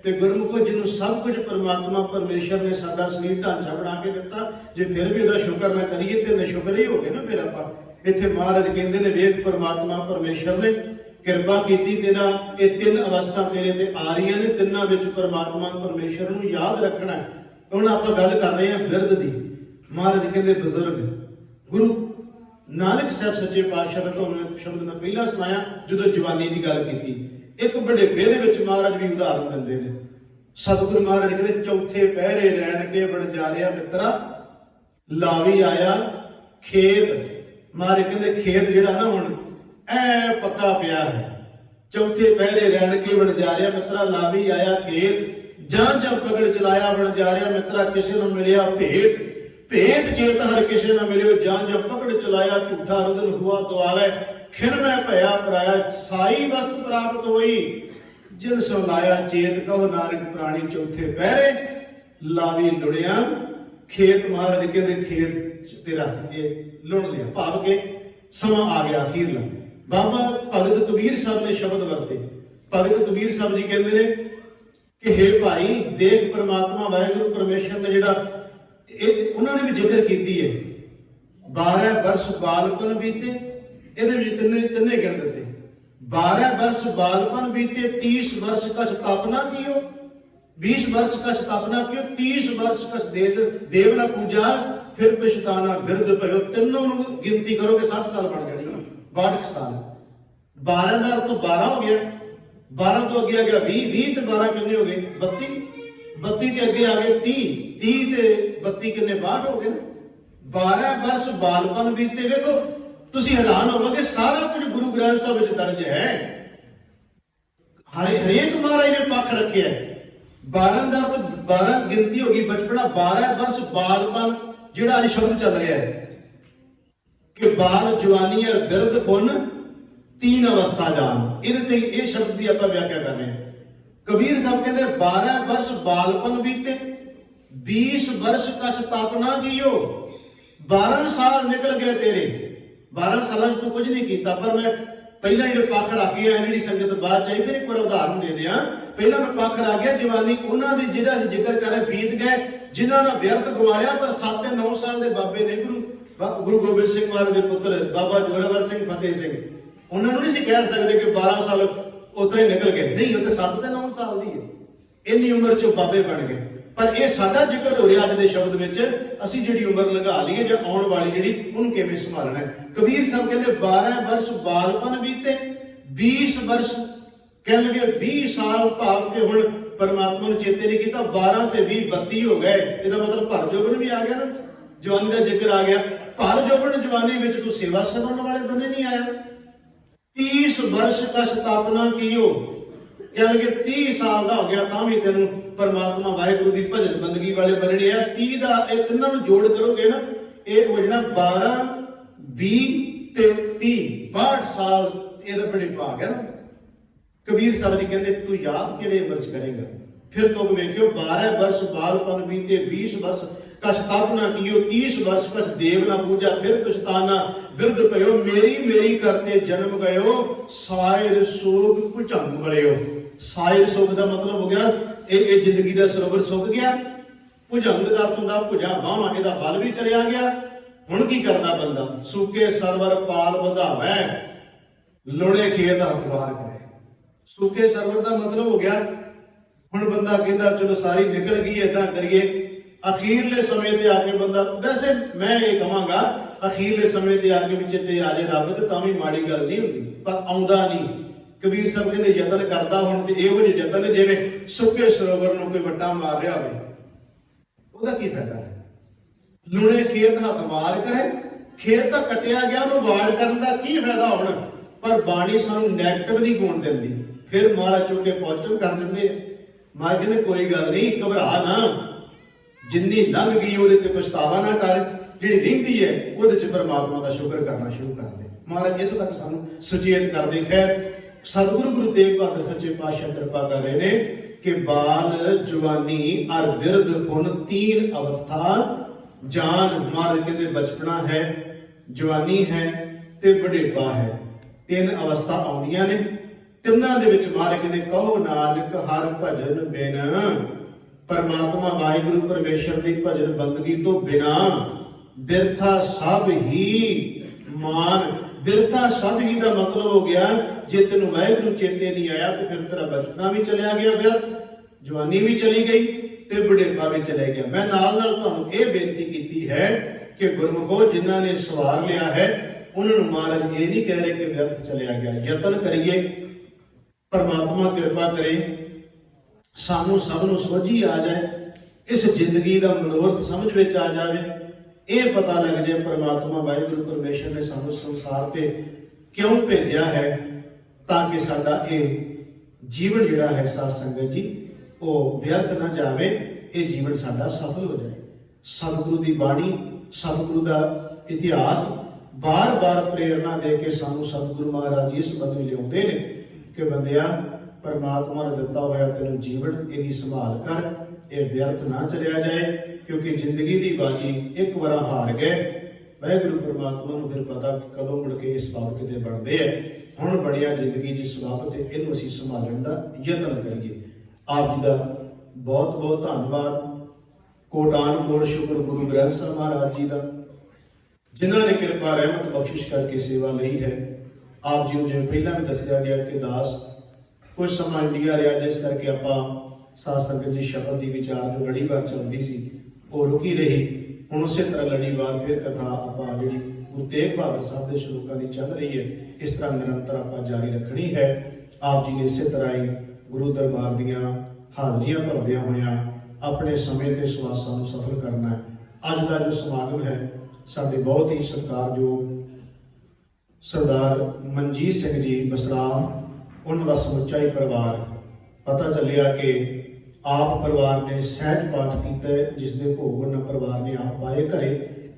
ਤੇ ਗੁਰਮੁਖੋ ਜਿਹਨੂੰ ਸਭ ਕੁਝ परमात्मा परमेश्वर ने साडा सरीर ढांचा बना के दिता, जे फिर भी ਉਹਦਾ ਸ਼ੁਕਰ ਨਾ ਕਰੀਏ ਤੇ ਨਸ਼ੁਕਰ ਹੀ ਹੋ ਗਏ ਨਾ ਫਿਰ ਆਪਾਂ। ਇੱਥੇ ਮਹਾਰਾਜ ਕਹਿੰਦੇ ਨੇ ਵੇਖ परमात्मा परमेश्वर ने ਕਿਰਪਾ ਕੀਤੀ, ਤੇਰਾ ਇਹ ਤਿੰਨ ਅਵਸਥਾ ਤੇਰੇ ਤੇ ਆ ਰਹੀਆਂ ਨੇ, ਤਿੰਨਾਂ ਵਿੱਚ परमात्मा परमेश्वर ਨੂੰ ਯਾਦ ਰੱਖਣਾ। ਹੁਣ ਆਪਾਂ ਗੱਲ ਕਰ ਰਹੇ ਹਾਂ ਬਿਰਧ ਦੀ। ਮਹਾਰਾਜ ਕਹਿੰਦੇ ਬਜ਼ੁਰਗ ਗੁਰੂ ਨਾਨਕ ਸਾਹਿਬ ਸੱਚੇ ਪਾਤਸ਼ਾਹ ਦਾ ਤੁਹਾਨੂੰ ਸ਼ਬਦ ਮੈਂ ਪਹਿਲਾਂ ਸੁਣਾਇਆ ਜਦੋਂ ਜਵਾਨੀ ਦੀ ਗੱਲ ਕੀਤੀ। ਇੱਕ ਬੁਢੇਪੇ ਦੇ ਵਿੱਚ ਮਹਾਰਾਜ ਵੀ ਉਦਾਹਰਨ ਦਿੰਦੇ ਨੇ। ਸਤਿਗੁਰੂ ਮਹਾਰਾਜ ਕਹਿੰਦੇ ਚੌਥੇ ਪਹਿਰੇ ਰਹਿਣ ਕੇ ਬਣਜਾਰਿਆ ਮਿੱਤਰਾ ਲਾਵੀ ਆਇਆ ਖੇਤ। ਮਹਾਰਾਜ ਕਹਿੰਦੇ ਖੇਤ ਜਿਹੜਾ ਨਾ ਹੁਣ ਐ ਪੱਕਾ ਪਿਆ ਹੈ। ਚੌਥੇ ਪਹਿਰੇ ਰਹਿਣ ਕੇ ਬਣਜਾਰਿਆ ਮਿੱਤਰਾ ਲਾਵੀ ਆਇਆ ਖੇਤ। ਜਾਂ ਜਾਂ ਪਗੜ ਚਲਾਇਆ ਬਣਜਾਰਿਆ ਮਿੱਤਰਾ ਕਿਸੇ ਨੂੰ ਮਿਲਿਆ ਭੇਦ। ਭੇਦ ਚੇਤ ਹਰ ਕਿਸੇ ਨਾ ਮਿਲਿਓ, ਜਾਂ ਜਾਂ ਪਕੜ ਚਲਾਇਆ ਝੂਠਾ ਰੁਦਨ ਹੁਆ ਦੁਆਲੇ। ਖਿਰ ਮੈਂ ਭਇਆ ਪਰਾਇਆ ਸਾਈ ਵਸਤ ਪ੍ਰਾਪਤ ਹੋਈ, ਜਿਨ ਸੋ ਲਾਇਆ ਚੇਤ ਕਹੋ ਨਾਨਕ ਪ੍ਰਾਣੀ। ਚੌਥੇ ਪਹਿਰੇ ਲਾਵੀ ਲੁੜਿਆ ਖੇਤ। ਮਹਾਰਾਜ ਕਹਿੰਦੇ ਖੇਤ ਤੇਰਾ ਲੁਣ ਲਿਆ, ਭਾਵ ਕੇ ਸਮਾਂ ਆ ਗਿਆ ਅਖੀਰਲਾ। ਬਾਬਾ ਭਗਤ ਕਬੀਰ ਸਾਹਿਬ ਨੇ ਸ਼ਬਦ ਵਰਤੇ। ਭਗਤ ਕਬੀਰ ਸਾਹਿਬ ਜੀ ਕਹਿੰਦੇ ਨੇ ਕਿ ਹੇ ਭਾਈ ਦੇਖ परमात्मा ਵਾਹਿਗੁਰੂ ਪਰਮੇਸ਼ਰ ਨੇ ਜਿਹੜਾ ਉਹਨਾਂ ਨੇ ਵੀ ਜ਼ਿਕਰ ਕੀਤੀ ਹੈ। 12 ਵਰਸ ਬਾਲਪਨ ਬੀਤੇ, ਇਹਦੇ ਵਿੱਚ ਤਿੰਨੇ ਗਿਣ ਦਿੱਤੇ। 12 वर्ष बालपन बीते, 30 वर्ष का स्थापना कियो, 20 वर्ष का स्थापना कियो, 30 वर्ष का देव न पूजा, फिर पछताना बिरध भयो। तीनों गिनती करोगे 60 साल बन गए, 62 साल। 12 का तो 12 हो गया, 12 तो अगे आ गया 20, 20 तो 12 कितने हो गए 32, 32 के अगे आ गए 30, 30 ते 32 कितने 62 हो गए। 12 वर्ष बालपन बीते। देखो ਤੁਸੀਂ ਹੈਰਾਨ ਹੋਵੋਗੇ ਸਾਰਾ ਕੁਝ ਗੁਰੂ ਗ੍ਰੰਥ ਸਾਹਿਬ ਵਿੱਚ ਦਰਜ ਹੈ। ਹਰੇਕ ਮਹਾਰਾਜ ਨੇ ਪੱਖ ਰੱਖਿਆ। 12 ਦਾ 12 ਗਿਣਤੀ ਹੋ ਗਈ ਬਚਪਨਾ। 12 ਵਰਸ ਬਾਲਪਨ ਜਿਹੜਾ ਅੱਜ ਸ਼ਬਦ ਚੱਲ ਰਿਹਾ ਹੈ ਕਿ ਬਾਲ ਜਵਾਨੀ ਔਰ ਬਿਰਧ ਪੁੰਨ तीन अवस्था जान। इनते ये शब्द की आप व्याख्या कर रहे हैं। कबीर साहब कहते 12 वर्ष बालपन बीते, 20 वर्ष का स्थापना कियो। 12 साल निकल गए तेरे, 12 साल तू कुछ नहीं किया। पर मैं पहला जो पक्ष रख गया जी संगत बाद चाहिए, फिर एक बार उदाहरण दे दिया। पहला मैं पक्ष रख गया जवानी उन्होंने जिहड़ा जिक्र कर बीत गए, जिन्होंने व्यर्थ गवाया। पर 7 ते 9 साल के बाबे ने गुरु गोबिंद सिंह महाराज के पुत्र बाबा जोरावर सिंह फतेह सिंह, उन्होंने नहीं कह सकते कि 12 साल उतरे निकल गए, नहीं वो तो 7 ते 9 साल की है। इन्नी उम्र च बाबे बन गए। पर यह साडा जिक्र हो रहा अज के शब्द में, असी जिहड़ी उम्र लंघा लीए जां आउण वाली जिहड़ी उहनूं किवें संभालना है। कबीर साहब कहते 12 वर्ष बालपन बीते, 20 वर्ष कह लगे 20 साल भाव के हुण परमात्मा ने चेते नहीं किया। 12 ते 20 32 हो गए। इसका मतलब भर जोबन भी आ गया ना, जवानी का जिक्र आ गया। ਭਰ ਜੋਬਨ ਜਵਾਨੀ ਵਿੱਚ ਤੂੰ ਸੇਵਾ ਸਭਨ ਵਾਲੇ ਬੰਨੇ ਨਹੀਂ ਆਇਆ। 30 वर्ष का स्थापना कीओ, कह लगे 30 साल का हो गया ਤਾਂ ਵੀ ਤੈਨੂੰ परमात्मा वाहिगुरु ਦੀ ਭਜਨ ਬੰਦਗੀ ਵਾਲੇ बनने ਆ। 30 ਦਾ ਇਹ ਤਿੰਨਾਂ ਨੂੰ ਜੋੜ ਕਰੋਗੇ ਨਾ, ਇਹ ਹੋ ਜਾਣਾ 12 20 ਤੇ 30 62 ਸਾਲ। ਇਹਦਾ ਬੜੇ ਭਾਗ ਹੈ ਨਾ। ਕਬੀਰ ਸਾਹਿਬ ਜੀ ਕਹਿੰਦੇ ਤੂੰ ਯਾਦ ਕਿਹੜੇ ਵਰਸ਼ ਕਰੇਗਾ। फिर तो वेख्यो 12 वर्ष बालपन बीते 20 वर्ष का स्थापना कियो, 30 वर्ष कस देव ना पूजा फिर पछताना बिरद पयो मेरी मेरी करते जन्म गयो सायर सोग भुजंग वलियो। सायर सोग का मतलब हो गया ये जिंदगी का सरोवर सुक गया। भुजंग का अर्थ होंदा भुजा बाहां, इहदा बल भी चलिया गया। हुण की करदा बंदा, सूके सरवर पाल बंधावै लोड़े खेत हथ वार करे। सूके सरवर का मतलब हो गया ਹੁਣ ਬੰਦਾ ਕਹਿੰਦਾ ਚਲੋ ਸਾਰੀ ਨਿਕਲ ਗਈ, ਏਦਾਂ ਕਰੀਏ ਅਖੀਰਲੇ ਸਮੇਂ ਤੇ ਆ ਕੇ ਬੰਦਾ, ਵੈਸੇ ਮੈਂ ਇਹ ਕਹਾਂਗਾ ਅਖੀਰਲੇ ਸਮੇਂ ਤੇ ਆ ਕੇ ਵਿੱਚ ਤੇ ਆ ਜੇ ਰੱਬ ਤੇ ਤਾਂ ਵੀ ਮਾੜੀ ਗੱਲ ਨਹੀਂ ਹੁੰਦੀ, ਪਰ ਆਉਂਦਾ ਨਹੀਂ। ਕਬੀਰ ਸਾਹਿਬ ਕਹਿੰਦੇ ਯਤਨ ਕਰਦਾ ਹੁਣ ਤੇ ਇਹੋ ਜਿਹੇ ਯਤਨ ਜਿਵੇਂ ਸੁੱਕੇ ਸਰੋਵਰ ਨੂੰ ਕੋਈ ਵੱਟਾ ਮਾਰ ਰਿਹਾ ਹੋਵੇ, ਉਹਦਾ ਕੀ ਫਾਇਦਾ ਹੈ। ਲੂਣੇ ਖੇਤ ਹੱਥ ਵਾਰ ਕਰੇ, ਖੇਤ ਤਾਂ ਕੱਟਿਆ ਗਿਆ, ਉਹਨੂੰ ਵਾਰ ਕਰਨ ਦਾ ਕੀ ਫਾਇਦਾ ਹੁਣ। ਪਰ ਬਾਣੀ ਸਾਨੂੰ ਨੈਗੇਟਿਵ ਨਹੀਂ ਗੁਣ ਦਿੰਦੀ, ਫਿਰ ਮਹਾਰਾਜ ਚੁੱਕ ਕੇ ਪੋਜ਼ਿਟਿਵ ਕਰ ਦਿੰਦੇ ਆ। ਮਾਰ ਕਹਿੰਦੇ ਕੋਈ ਗੱਲ ਨਹੀਂ, ਘਬਰਾ ਨਾ, ਜਿੰਨੀ ਲੰਘ ਗਈ ਉਹਦੇ ਤੇ ਪਛਤਾਵਾ ਨਾ ਕਰ, ਜਿਹੜੀ ਰਹਿੰਦੀ ਹੈ ਉਹਦੇ ਚ ਪਰਮਾਤਮਾ ਦਾ ਸ਼ੁਕਰ ਕਰਨਾ ਸ਼ੁਰੂ ਕਰ ਦੇ। ਮਹਾਰਾਜ ਇੱਥੋਂ ਤੱਕ ਸਾਨੂੰ ਸੁਚੇਤ ਕਰਦੇ। ਖੈਰ ਸਤਿਗੁਰੂ ਗੁਰੂ ਤੇਗ ਬਹਾਦਰ ਸੱਚੇ ਪਾਤਸ਼ਾਹ ਕਿਰਪਾ ਕਰ ਰਹੇ ਨੇ ਕਿ ਬਾਲ ਜਵਾਨੀ ਅਰ ਬਿਰਧ ਪੁਨ 3 ਅਵਸਥਾ ਜਾਨ। ਮਹਾਰਾਜ ਕਹਿੰਦੇ ਬਚਪਨਾ ਹੈ, ਜਵਾਨੀ ਹੈ ਤੇ ਬੁਢੇਪਾ ਹੈ। 3 ਅਵਸਥਾ ਆਉਂਦੀਆਂ ਨੇ। ਤਿੰਨਾਂ ਦੇ ਵਿੱਚ ਮਹਾਰਾਜ ਕਹਿੰਦੇ ਕਹੋ ਨਾਨਕ ਹਰ ਭਜਨ ਬਿਨ, ਪਰਮਾਤਮਾ ਵਾਹਿਗੁਰੂ ਪਰਮੇਸ਼ਰ ਦੀ ਭਜਨ ਬੰਦਗੀ ਤੋਂ ਬਿਨਾ ਬਿਰਥਾ ਸਭ ਹੀ ਮਾਨ। ਬਿਰਥਾ ਸਭ ਹੀ ਦਾ ਮਤਲਬ ਹੋ ਗਿਆ ਜੇ ਤੈਨੂੰ ਵਾਹਿਗੁਰੂ ਚੇਤੇ ਨਹੀਂ ਆਇਆ ਤੇ ਫਿਰ ਤੇਰਾ ਬਚਪਨਾ ਵੀ ਚਲਿਆ ਗਿਆ ਵਿਅਰਥ, ਜਵਾਨੀ ਵੀ ਚਲੀ ਗਈ ਤੇ ਬੁਢੇਪਾ ਵੀ ਚਲੇ ਗਿਆ। ਮੈਂ ਨਾਲ ਨਾਲ ਤੁਹਾਨੂੰ ਇਹ ਬੇਨਤੀ ਕੀਤੀ ਹੈ ਕਿ ਗੁਰਮੁਖੋ ਜਿਨ੍ਹਾਂ ਨੇ ਸਵਾਰ ਲਿਆ ਹੈ ਉਹਨਾਂ ਨੂੰ ਮਹਾਰਾਜ ਇਹ ਨਹੀਂ ਕਹਿ ਰਹੇ ਕਿ ਵਿਅਰਥ ਚਲਿਆ ਗਿਆ। ਯਤਨ ਕਰੀਏ, परमात्मा कृपा करे सानू सब नूं सोझी आ जाए, इस जिंदगी का मनोरथ समझ विच आ जाए, ये पता लग जाए परमात्मा वाहिगुरू परमेश्वर ने सानू संसार ते क्यों भेजा है, ताकि साडा ये जीवन जिहड़ा है साध संगत जी वो व्यर्थ ना जाए, ये जीवन साडा सफल हो जाए। सतगुरु की बाणी, सतगुरु का इतिहास बार बार प्रेरणा दे के सानू सतगुरु महाराज जी इस बंदे लियाउंदे ने कि बंदिया परमात्मा ने दिता होया तेनू जीवन इहदी संभाल कर, ये व्यर्थ ना चलिया जाए, क्योंकि जिंदगी की बाजी एक बार हार गए वाहिगुरू परमात्मा नूं फिर पता कदों मुड़ के इस बाब किते बनदे है। हुण बड़िया जिंदगी जिस बाब ते इहनूं असीं संभालण दा यतन करिए। आप जी का बहुत बहुत धन्नवाद, कोटान कोट शुक्र गुरु ग्रंथ साहिब महाराज जी का, जिन्होंने कृपा रहमत बख्शिश करके सेवा ली है। आप जी जिवें पहला भी दसिया गया कि दास कुछ समा इंडिया रहा, जिस करके आपां साध संगत जी शब्द की विचार जो लड़ीवार चलती सी वो रुकी रही। हुण उस तरह लड़ीवार फिर कथा आपां जिहड़ी गुरु तेग बहादुर साहब के श्लोकां की चल रही है, इस तरह निरंतर आपां जारी रखनी है। आप जी ने इस तरह ही गुरु दरबार दीआं हाजरियां भरदियां होइआं अपने समय ते सवासां नूं सफल करना है। अज का जो समागम है साडे बहुत ही सत्कारयोग सरदार मनजीत सिंह जी बसराम, उन्होंने समुचा ही परिवार, पता चलिया कि आप परिवार ने सहज पाठ किया, जिसके भोग उन्होंने परिवार ने आप पाए घरे,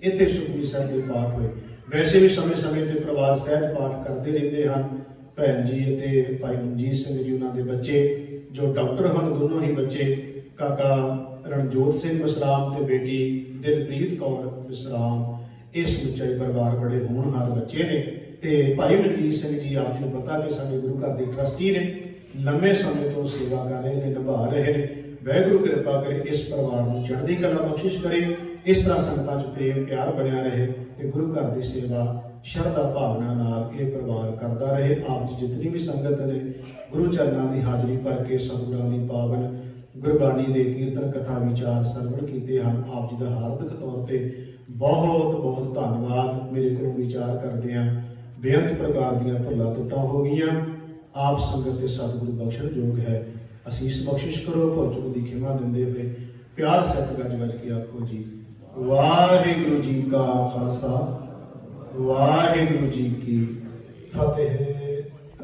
इत्थे सुखमनी साहिब के पाठ हुए। वैसे भी समय समय पर परिवार सहज पाठ करते रहते हैं। भैन जी ते भाई मनजीत सिंह जी उन्होंने बच्चे जो डॉक्टर हैं, दोनों ही बच्चे काका रणजोत सिंह बसराम ते बेटी दिलप्रीत कौर बसराम, ये समुचा ही परिवार बड़े होनहार बच्चे ने। ते भाई मनजीत सिंह जी आप जी को पता कि साडे गुरु घर के ट्रस्टी ने, लंबे समय तो सेवा कर रहे हैं, निभा रहे हैं। वाहिगुरू कृपा करे इस परिवार को चढ़ती कला बख्शिश करे, इस तरह संगतां च प्रेम प्यार बनिया रहे ते गुरु घर की सेवा शरधा भावना नाल ये परिवार करता रहे। आप जी जितनी भी संगत ने गुरु चरणों की हाजरी भर के सतगुरां की पावन गुरबाणी के कीर्तन कथा विचार सरवण किए हैं, आप जी का हार्दिक तौर पर बहुत बहुत धन्नवाद। मेरे को विचार करते हैं बेअंत प्रकार दीआं भुल्लां तुट्टां हो गईयां, आप संगत के सतगुरु बख्शण योग है। असीस बख्शिश करो, भुल चुक की खिमा दिंदे हुए प्यार सत गज गज के आखो जी ਵਾਹਿਗੁਰੂ ਜੀ ਕਾ ਖਾਲਸਾ ਵਾਹਿਗੁਰੂ ਜੀ ਕੀ ਫਤਿਹ।